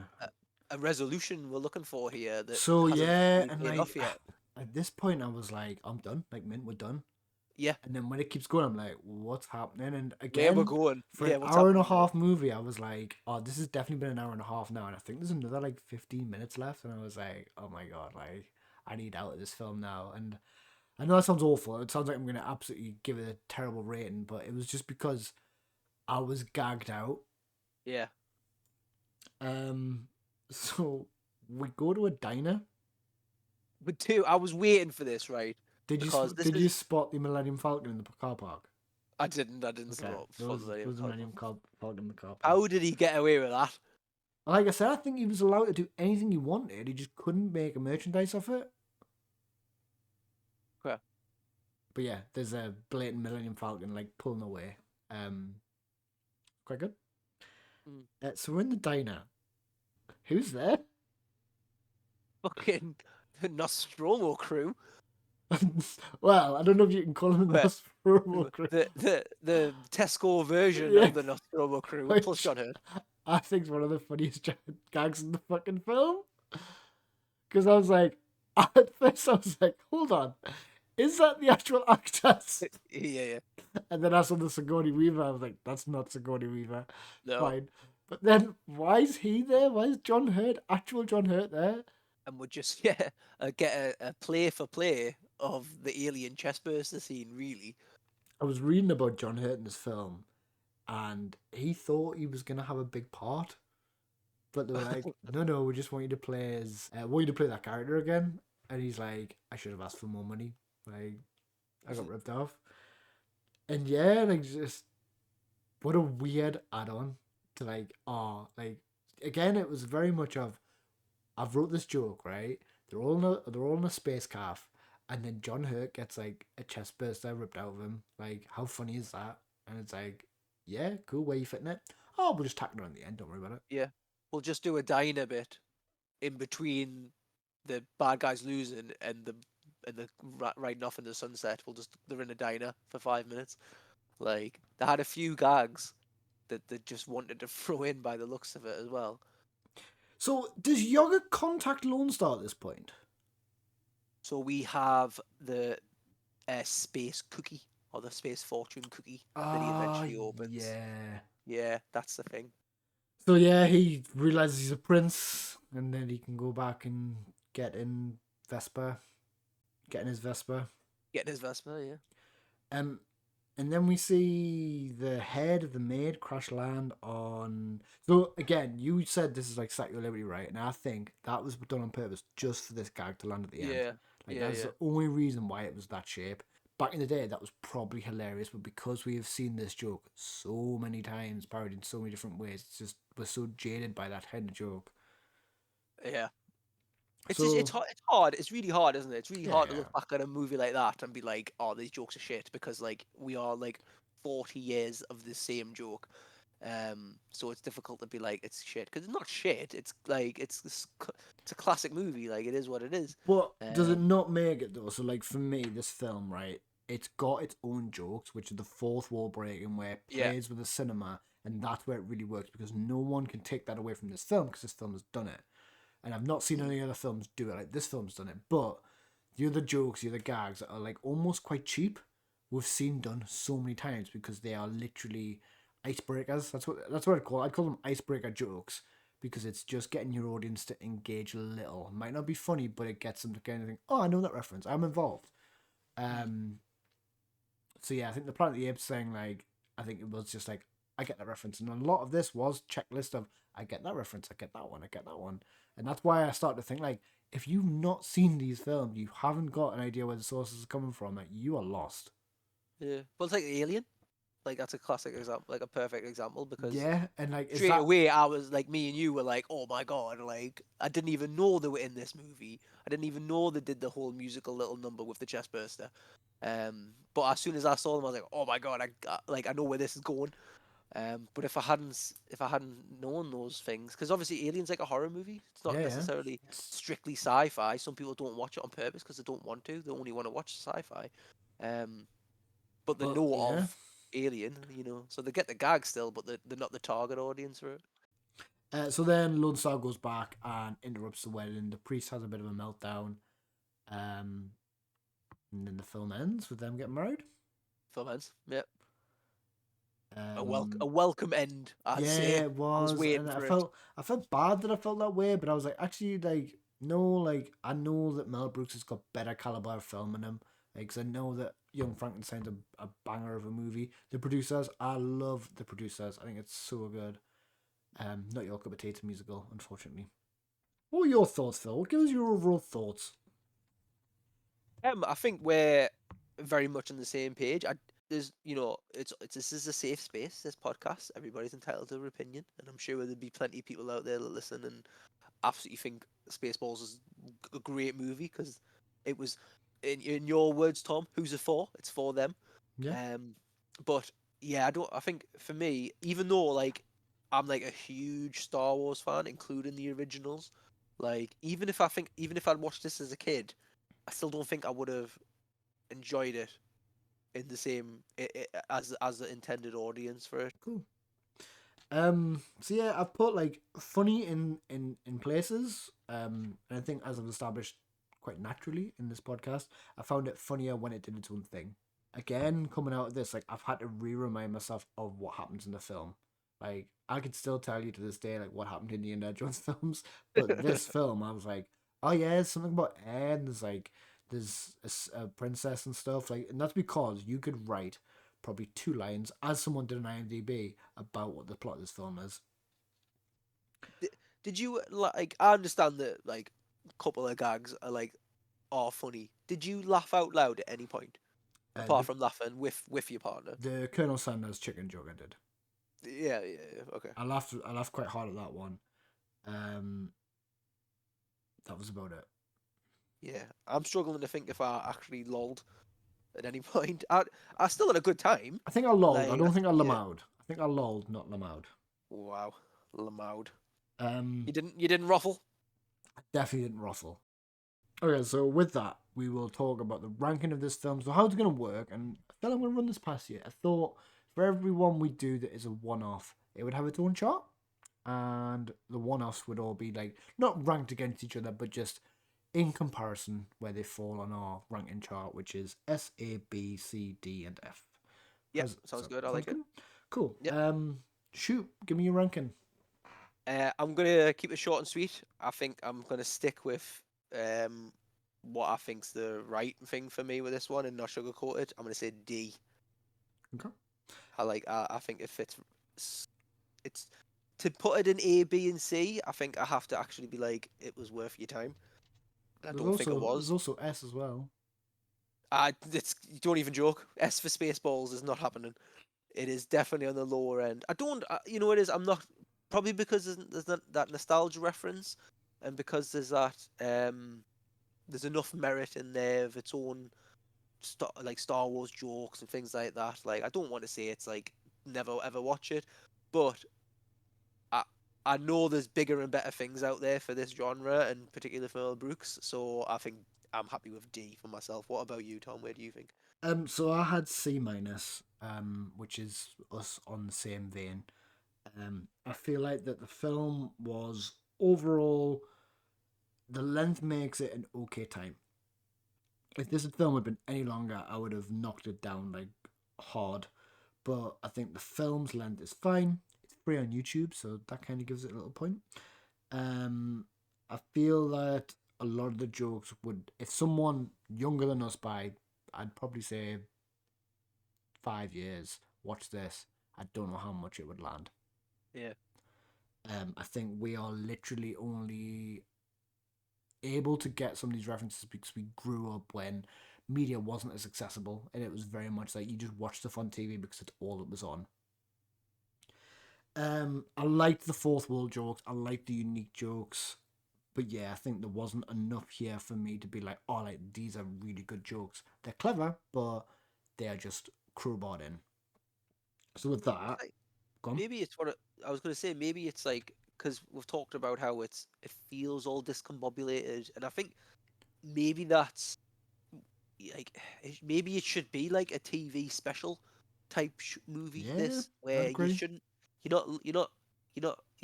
Speaker 2: a resolution we're looking for here that
Speaker 1: So
Speaker 2: hasn't
Speaker 1: yeah,
Speaker 2: really
Speaker 1: and
Speaker 2: paid
Speaker 1: like
Speaker 2: off yet.
Speaker 1: at this point, I was like, I'm done. Like, mint, we're done.
Speaker 2: Yeah,
Speaker 1: And then when it keeps going, I'm like, what's happening? And
Speaker 2: where we're
Speaker 1: again,
Speaker 2: going.
Speaker 1: for
Speaker 2: Yeah,
Speaker 1: an
Speaker 2: what's
Speaker 1: hour and a
Speaker 2: happening?
Speaker 1: half movie, I was like, oh, this has definitely been an hour and a half now. And I think there's another like 15 minutes left. And I was like, oh my God, like, I need out of this film now. And I know that sounds awful. It sounds like I'm going to absolutely give it a terrible rating, but it was just because I was gagged out.
Speaker 2: Yeah.
Speaker 1: So we go to a diner.
Speaker 2: But two, I was waiting for this, right?
Speaker 1: Did you spot the Millennium Falcon in the car park?
Speaker 2: I didn't
Speaker 1: Okay,
Speaker 2: spot
Speaker 1: there was
Speaker 2: the
Speaker 1: a Millennium Falcon in the car park.
Speaker 2: How did he get away with that?
Speaker 1: Like I said, I think he was allowed to do anything he wanted. He just couldn't make a merchandise of it.
Speaker 2: Okay.
Speaker 1: But yeah, there's a blatant Millennium Falcon like pulling away. Quite good. So we're in the diner, Who's there?
Speaker 2: Fucking the Nostromo crew.
Speaker 1: Well, I don't know if you can call them the
Speaker 2: Where-
Speaker 1: Nostromo crew,
Speaker 2: the Tesco version
Speaker 1: Yeah.
Speaker 2: of the Nostromo crew, plus
Speaker 1: which
Speaker 2: John Hurt.
Speaker 1: I think is one of the funniest gags in the fucking film. Because I was like, at first I was like, hold on, is that the actual actors?
Speaker 2: Yeah.
Speaker 1: And then I saw the Sigourney Weaver. I was like, that's not Sigourney Weaver.
Speaker 2: No.
Speaker 1: Fine. But then why is he there? Why is John Hurt, actual John Hurt, there?
Speaker 2: And would just get a play for play of the alien chestburster scene. Really.
Speaker 1: I was reading about John Hurt in this film, and he thought he was gonna have a big part, but they were like, no, we just want you to play that character again. And he's like, I should have asked for more money. Like, I got ripped off. And yeah, like, just what a weird add-on to again, it was very much of, I've wrote this joke, right? They're all in a space calf, and then John Hurt gets like a chest burster ripped out of him. Like, how funny is that? And it's like, yeah, cool. Where you fitting it? Oh, we'll just tack it on the end. Don't worry about it.
Speaker 2: Yeah. We'll just do a diner bit in between the bad guys losing and the riding off in the sunset. They're in a diner for 5 minutes. Like, they had a few gags that they just wanted to throw in by the looks of it as well.
Speaker 1: So, does Yoga contact Lone Star at this point?
Speaker 2: So we have the space cookie, or the space fortune cookie, that he eventually opens.
Speaker 1: Yeah.
Speaker 2: Yeah, that's the thing.
Speaker 1: So yeah, he realizes he's a prince, and then he can go back and get in his Vespa.
Speaker 2: Getting his Vespa, yeah.
Speaker 1: And then we see the head of the maid crash land on. So again, you said this is like Statue of Liberty, right? And I think that was done on purpose, just for this gag to land at the end.
Speaker 2: Yeah.
Speaker 1: That's the only reason why it was that shape. Back in the day, that was probably hilarious, but because we have seen this joke so many times, parodied in so many different ways, it's just we're so jaded by that kind of joke.
Speaker 2: Yeah. It's hard. It's really hard, isn't it? It's really hard to look back at a movie like that and be like, "Oh, these jokes are shit," because like we are like 40 years of the same joke. So it's difficult to be like it's shit because it's not shit. It's like it's a classic movie. Like, it is what it is.
Speaker 1: But does it not make it though? So like for me, this film, right? It's got its own jokes, which are the fourth wall breaking, where it plays with the cinema, and that's where it really works because no one can take that away from this film because this film has done it. And I've not seen any other films do it like this film's done it. But the other jokes, the other gags that are like almost quite cheap, we've seen done so many times because they are literally icebreakers. That's what I'd call them icebreaker jokes because it's just getting your audience to engage a little. It might not be funny, but it gets them to kind of think, oh, I know that reference. I'm involved. So yeah, I think the Planet of the Apes thing, like, I think it was just like, I get that reference. And a lot of this was checklist of, I get that reference, I get that one, I get that one. And that's why I started to think, like, if you've not seen these films, you haven't got an idea where the sources are coming from, like, you are lost.
Speaker 2: Yeah. Well, it's like Alien. Like, that's a classic example, like a perfect example, because
Speaker 1: and like
Speaker 2: straight away I was like, me and you were like, oh my god, like, I didn't even know they were in this movie. I didn't even know they did the whole musical little number with the chest burster. But as soon as I saw them, I was like, oh my god, I know where this is going. But if I hadn't known those things, because obviously Alien's like a horror movie. It's not necessarily strictly sci-fi. Some people don't watch it on purpose because they don't want to. They only want to watch sci-fi. But they know of Alien, so they get the gag still, but they're not the target audience for it.
Speaker 1: So then Lone Star goes back and interrupts the wedding. The priest has a bit of a meltdown. And then the film ends with them getting married.
Speaker 2: Film ends, yep. A welcome end, I'd say.
Speaker 1: It was. I felt bad that I felt that way, but I was like, actually, like, no, like, I know that Mel Brooks has got better caliber of film in him. Like, 'cause I know that Young Frankenstein's a banger of a movie. The producers, I love the producers. I think it's so good. Not your cup of tea, it's a musical, unfortunately. What were your thoughts, Phil? Give us your overall thoughts.
Speaker 2: I think we're very much on the same page. This is a safe space, this podcast. Everybody's entitled to their opinion, and I'm sure there'll be plenty of people out there that listen and absolutely think Spaceballs is a great movie because it was, in your words, Tom, who's it for? It's for them.
Speaker 1: Yeah.
Speaker 2: But yeah, I think for me, even though like I'm like a huge Star Wars fan, including the originals. Like even if I'd watched this as a kid, I still don't think I would have enjoyed it in the same as the intended audience for it.
Speaker 1: Cool. So yeah, I've put like funny in places. And I think as I've established quite naturally in this podcast, I found it funnier when it did its own thing. Again, coming out of this, like I've had to remind myself of what happens in the film. Like I could still tell you to this day like what happened in the Indiana Jones films, but this film I was like, oh yeah, there's something about air and there's a princess and stuff like, and that's because you could write probably 2 lines, as someone did on IMDb, about what the plot of this film is.
Speaker 2: Did you like? I understand that like a couple of gags are funny. Did you laugh out loud at any point, apart
Speaker 1: The
Speaker 2: from laughing with your partner?
Speaker 1: the Colonel Sanders chicken joke I did.
Speaker 2: Yeah. Okay.
Speaker 1: I laughed quite hard at that one. Um, that was about it.
Speaker 2: Yeah, I'm struggling to think if I actually lolled at any point. I still had a good time.
Speaker 1: I think I lolled. I
Speaker 2: Like,
Speaker 1: don't think I
Speaker 2: yeah.
Speaker 1: lamowed. I think I lolled, not lamowed.
Speaker 2: Wow, Lamoud.
Speaker 1: Um,
Speaker 2: You didn't ruffle.
Speaker 1: I definitely didn't ruffle. Okay, so with that, we will talk about the ranking of this film. So how it's going to work, and I thought I'm going to run this past you. I thought for every one we do that is a one-off, it would have its own chart, and the one-offs would all be like not ranked against each other, but just in comparison where they fall on our ranking chart, which is S, A, B, C, D, and F.
Speaker 2: Yep, sounds good. I like it.
Speaker 1: Cool.
Speaker 2: Yep.
Speaker 1: Shoot, give me your ranking.
Speaker 2: I'm gonna keep it short and sweet. I think I'm gonna stick with what I think's the right thing for me with this one and not sugarcoat it. I'm gonna say D.
Speaker 1: Okay.
Speaker 2: I think it fits. It's to put it in A, B, and C. I think I have to actually be like it was worth your time. I don't think it
Speaker 1: There's
Speaker 2: was.
Speaker 1: also S as well.
Speaker 2: Don't even joke. S for Spaceballs is not happening. It is definitely on the lower end. You know what it is? I'm not, probably because there's that nostalgia reference, and because there's enough merit in there of its own, like Star Wars jokes and things like that. Like, I don't want to say it's like never ever watch it, but I I know there's bigger and better things out there for this genre, and particularly for Mel Brooks. So I think I'm happy with D for myself. What about you, Tom? Where do you think?
Speaker 1: So I had C minus, which is us on the same vein. I feel like that the film was overall, the length makes it an okay time. If this film had been any longer, I would have knocked it down like hard. But I think the film's length is fine. It's free on YouTube, so that kind of gives it a little point. I feel that a lot of the jokes would, if someone younger than us by, I'd probably say 5 years, watch this, I don't know how much it would land.
Speaker 2: Yeah.
Speaker 1: I think we are literally only able to get some of these references because we grew up when media wasn't as accessible, and it was very much like you just watched stuff on TV because it's all that was on. I liked the fourth wall jokes. I liked the unique jokes. But yeah, I think there wasn't enough here for me to be like, oh, like these are really good jokes. They're clever, but they are just crowbarred in. So with that,
Speaker 2: Like,
Speaker 1: go on.
Speaker 2: maybe it's I was gonna say. Maybe it's like because we've talked about how it feels all discombobulated, and I think maybe that's like maybe it should be like a TV special type movie.
Speaker 1: Yeah,
Speaker 2: This
Speaker 1: I'd
Speaker 2: where you
Speaker 1: agree.
Speaker 2: shouldn't you're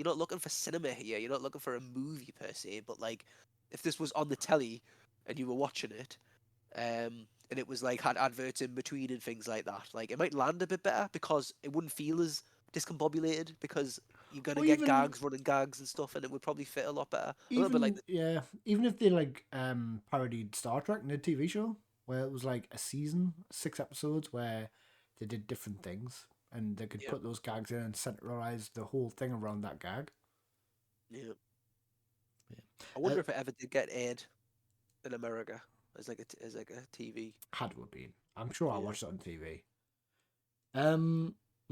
Speaker 2: not looking for cinema here. You're not looking for a movie per se, but like if this was on the telly and you were watching it, and it was like had adverts in between and things like that, like it might land a bit better because it wouldn't feel as discombobulated because you're gonna
Speaker 1: Or
Speaker 2: get
Speaker 1: even,
Speaker 2: gags, running gags and stuff, and it would probably fit a lot better. A little bit like
Speaker 1: even yeah, even if they like parodied Star Trek in the TV show, where it was like a season, 6 episodes, where they did different things, and they could
Speaker 2: yeah,
Speaker 1: put those gags in and centralize the whole thing around that gag.
Speaker 2: yeah. I
Speaker 1: Yeah.
Speaker 2: wonder if it ever did get aired in America as as like a TV.
Speaker 1: Had to have been. I'm sure I
Speaker 2: Yeah,
Speaker 1: watched it on TV.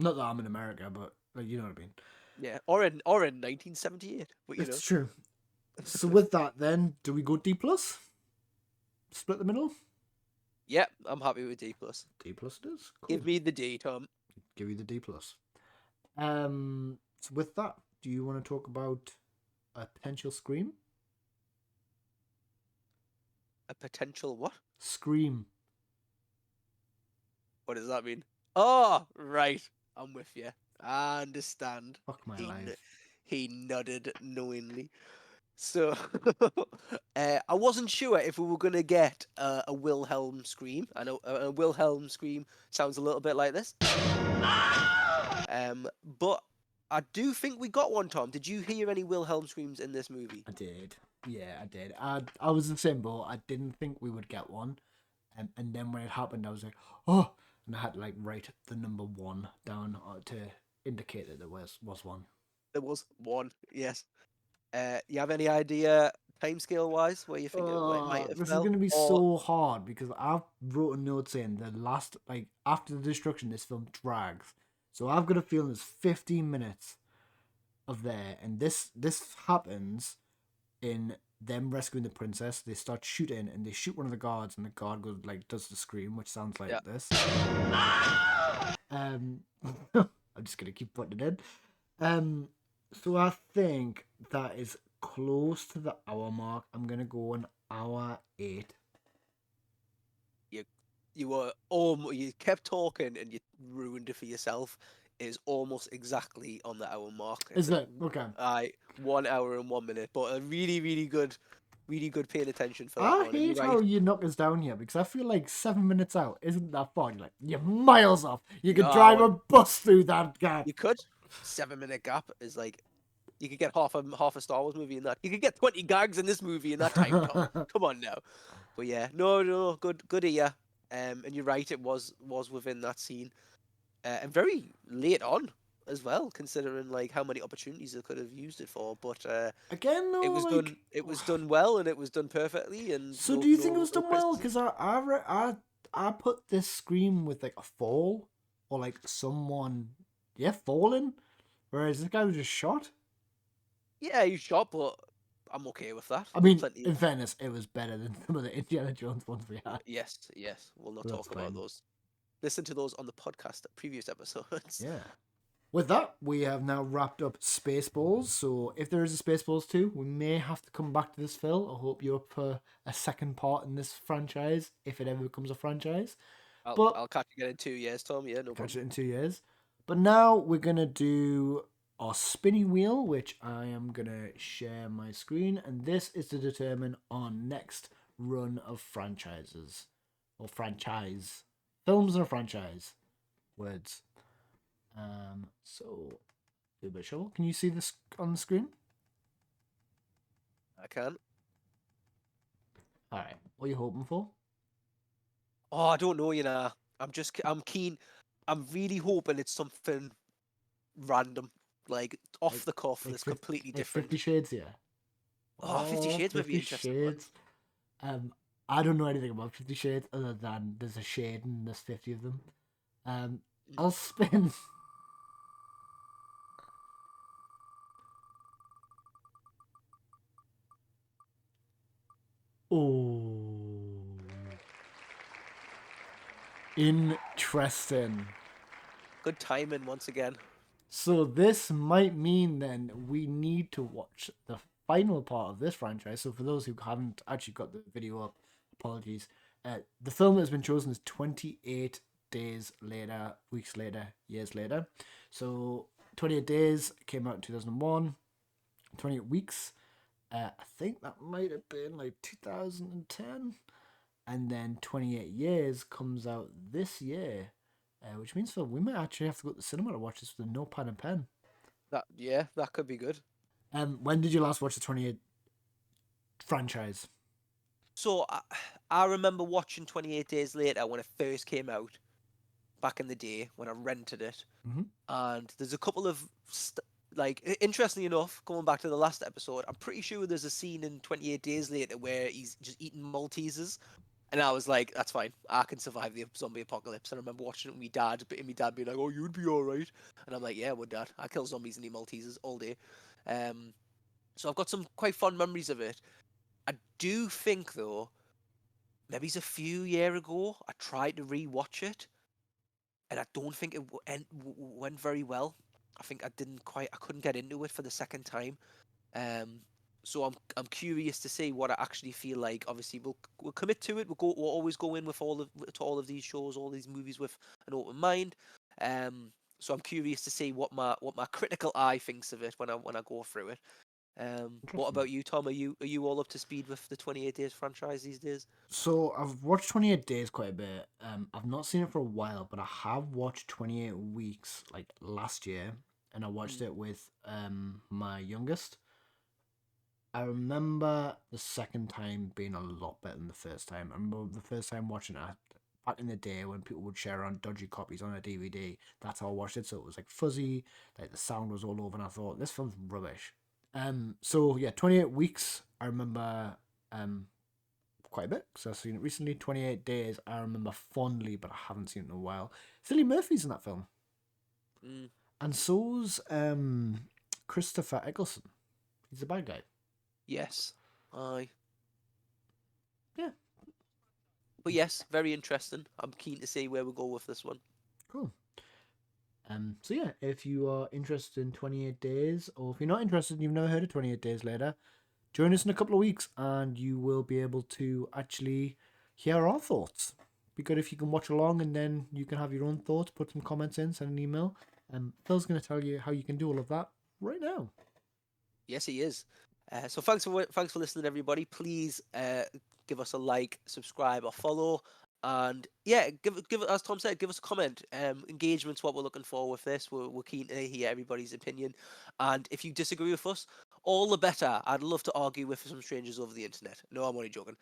Speaker 1: Not that I'm in America, but like you know what I mean.
Speaker 2: yeah, or in 1978, but you
Speaker 1: It's
Speaker 2: know.
Speaker 1: true. So with that, then do we go D plus? Split the middle.
Speaker 2: Yeah, I'm happy with D plus.
Speaker 1: D plus it is. Cool.
Speaker 2: Give me the D, Tom.
Speaker 1: Give you the D plus. Um, So with that, do you want to talk about a potential Scream?
Speaker 2: A potential what?
Speaker 1: Scream.
Speaker 2: What does that mean? Oh, right. I'm with you. I understand.
Speaker 1: Fuck my
Speaker 2: He n-
Speaker 1: life.
Speaker 2: he nodded knowingly. So, I wasn't sure if we were gonna get a Wilhelm scream. I know a Wilhelm scream sounds a little bit like this. But I do think we got one. Tom, did you hear any Wilhelm screams in this movie?
Speaker 1: I did. Yeah, I did. I was the same boat. I didn't think we would get one. And then when it happened, I was like, oh, and I had to like write the number one down to indicate that there was one.
Speaker 2: There was one. Yes. You have any idea timescale wise where you think it might have
Speaker 1: This is
Speaker 2: fell?
Speaker 1: gonna be
Speaker 2: Or
Speaker 1: so hard because I've wrote a note saying the last, like after the destruction, this film drags. So I've got a feeling there's 15 minutes of there, and this happens in them rescuing the princess. They start shooting, and they shoot one of the guards, and the guard goes like does the scream, which sounds like
Speaker 2: yeah,
Speaker 1: this. Um, I'm just gonna keep putting it in. So I think that is close to the hour mark. I'm gonna go an hour 8.
Speaker 2: you were you kept talking and you ruined it for yourself. It is almost exactly on the hour mark.
Speaker 1: Is
Speaker 2: It's
Speaker 1: that okay?
Speaker 2: 1 hour and 1 minute, but a really good paying attention for that
Speaker 1: I
Speaker 2: one. And you're
Speaker 1: hate
Speaker 2: right.
Speaker 1: how you knock us down here because I feel like 7 minutes out isn't that far. You're like you're miles off. You could drive a
Speaker 2: No,
Speaker 1: bus through that gap.
Speaker 2: you could 7 minute gap is like you could get half a Star Wars movie in that. You could get 20 gags in this movie in that time, Tom. Come on now. But yeah, no, good ear. And you're right, it was within that scene, and very late on as well, considering like how many opportunities they could have used it for. But
Speaker 1: Again,
Speaker 2: it
Speaker 1: though,
Speaker 2: was
Speaker 1: like,
Speaker 2: done. It was done well, and it was done perfectly, and
Speaker 1: so
Speaker 2: no
Speaker 1: do you think it
Speaker 2: no
Speaker 1: was
Speaker 2: no
Speaker 1: done well?
Speaker 2: criticism.
Speaker 1: Because I put this scream with like a fall or like someone, yeah, falling, whereas this guy was just shot.
Speaker 2: Yeah, you shot, but I'm okay with that.
Speaker 1: I
Speaker 2: There's
Speaker 1: mean,
Speaker 2: plenty
Speaker 1: in
Speaker 2: of
Speaker 1: fairness, it was better than some of the Indiana Jones ones we had.
Speaker 2: yes. We'll not
Speaker 1: So that's
Speaker 2: talk about
Speaker 1: fine.
Speaker 2: those. Listen to those on the podcast, previous episodes.
Speaker 1: Yeah. With that, we have now wrapped up Spaceballs. So if there is a Spaceballs 2, we may have to come back to this, Phil. I hope you're up for a second part in this franchise, if it ever becomes a franchise. But
Speaker 2: I'll catch you again in 2 years, Tom. Yeah, no
Speaker 1: catch
Speaker 2: problem.
Speaker 1: it in 2 years. But now we're gonna do our spinny wheel, which I am gonna share my screen, and this is to determine our next run of franchises or franchise films and a franchise words. So do a bit of shovel. Can you see this on the screen?
Speaker 2: I can.
Speaker 1: All right. What are you hoping for?
Speaker 2: Oh, I don't know, you know. I'm keen. I'm really hoping it's something random, like off
Speaker 1: Like
Speaker 2: the cuff,
Speaker 1: like
Speaker 2: that's
Speaker 1: 50,
Speaker 2: completely
Speaker 1: like
Speaker 2: different.
Speaker 1: 50 Shades, yeah.
Speaker 2: Oh, 50
Speaker 1: Oh,
Speaker 2: Shades might be
Speaker 1: 50
Speaker 2: interesting.
Speaker 1: Shades. I don't know anything about 50 Shades other than there's a shade and there's 50 of them. I'll spin. Oh, interesting.
Speaker 2: Good timing once again.
Speaker 1: So this might mean then we need to watch the final part of this franchise. So for those who haven't actually got the video up, apologies. The film that has been chosen is 28 days later, weeks later, years later. So 28 days came out in 2001. 28 weeks. I think that might have been like 2010. And then 28 years comes out this year. Which means Phil, we might actually have to go to the cinema to watch this with a notepad and pen.
Speaker 2: That could be good.
Speaker 1: When did you last watch the 28 franchise?
Speaker 2: So I remember watching 28 Days Later when it first came out back in the day when I rented it.
Speaker 1: Mm-hmm.
Speaker 2: And there's a couple of interestingly enough, going back to the last episode, I'm pretty sure there's a scene in 28 Days Later where he's just eating Maltesers. And I was like, that's fine. I can survive the zombie apocalypse. And I remember watching it with my dad, but my dad being like, oh, you'd be all right. And I'm like, yeah, I would, Dad. I kill zombies and eat Maltesers all day. So I've got some quite fond memories of it. I do think, though, maybe it's a few years ago, I tried to rewatch it. And I don't think it went very well. I think I couldn't get into it for the second time. So I'm curious to see what I actually feel like. Obviously, we'll commit to it. We'll always go in with all of these shows, all these movies with an open mind. So I'm curious to see what my critical eye thinks of it when I go through it. What
Speaker 1: Interesting.
Speaker 2: about you, Tom? Are you all up to speed with the 28 Days franchise these days?
Speaker 1: So I've watched 28 Days quite a bit. I've not seen it for a while, but I have watched 28 Weeks like last year, and I watched
Speaker 2: Mm.
Speaker 1: it with my youngest. I remember the second time being a lot better than the first time. I remember the first time watching it back in the day when people would share around dodgy copies on a DVD. That's how I watched it. So it was like fuzzy, like the sound was all over, and I thought this film's rubbish. So yeah, 28 Weeks. I remember quite a bit because I've seen it recently. 28 Days. I remember fondly, but I haven't seen it in a while. Cillian Murphy's in that film,
Speaker 2: Mm.
Speaker 1: and so's Christopher Eccleston. He's the bad guy.
Speaker 2: Yes. Aye.
Speaker 1: Yeah,
Speaker 2: But yes, very interesting. I'm keen to see where we go with this one.
Speaker 1: cool. So yeah, if you are interested in 28 Days, or if you're not interested and you've never heard of 28 Days Later, join us in a couple of weeks and you will be able to actually hear our thoughts. Be good if you can watch along and then you can have your own thoughts, put some comments in, send an email. Phil's going to tell you how you can do all of that right now.
Speaker 2: Yes, he is. So thanks for listening, everybody. Please give us a like, subscribe, or follow, and yeah, give as Tom said, give us a comment. Engagement's what we're looking for with this. We're keen to hear everybody's opinion, and if you disagree with us, all the better. I'd love to argue with some strangers over the internet. No, I'm only joking.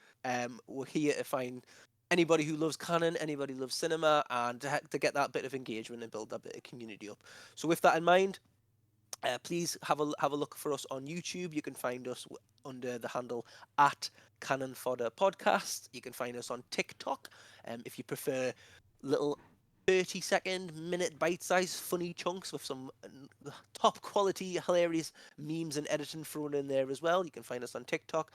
Speaker 2: We're here to find anybody who loves Canon, anybody who loves cinema, and to get that bit of engagement and build that bit of community up. So with that in mind. Please have a look for us on YouTube. You can find us under the handle at Canon Fodder Podcast. You can find us on TikTok. If you prefer little 30-second, minute bite-sized funny chunks with some top quality, hilarious memes and editing thrown in there as well, you can find us on TikTok.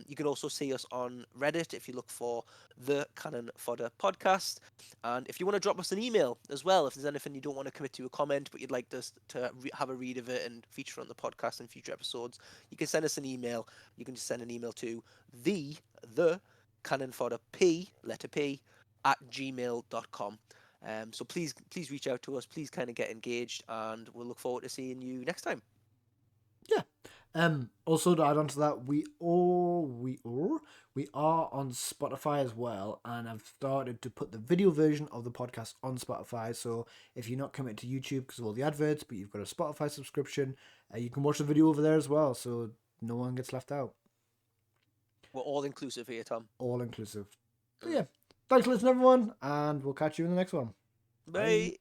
Speaker 2: You can also see us on Reddit if you look for the Canon Fodder Podcast. And if you want to drop us an email as well, if there's anything you don't want to commit to a comment, but you'd like us to have a read of it and feature on the podcast in future episodes, you can send us an email. You can just send an email to the Canon Fodder letter P, at gmail.com. So please reach out to us. Please kind of get engaged, and we'll look forward to seeing you next time.
Speaker 1: Yeah. Also to add on to that, we are on Spotify as well, and I've started to put the video version of the podcast on Spotify. So if you're not committed to YouTube because of all the adverts, but you've got a Spotify subscription, you can watch the video over there as well, so no one gets left out.
Speaker 2: We're all inclusive here, Tom.
Speaker 1: All inclusive. But yeah, thanks for listening, everyone, and we'll catch you in the next one.
Speaker 2: Bye.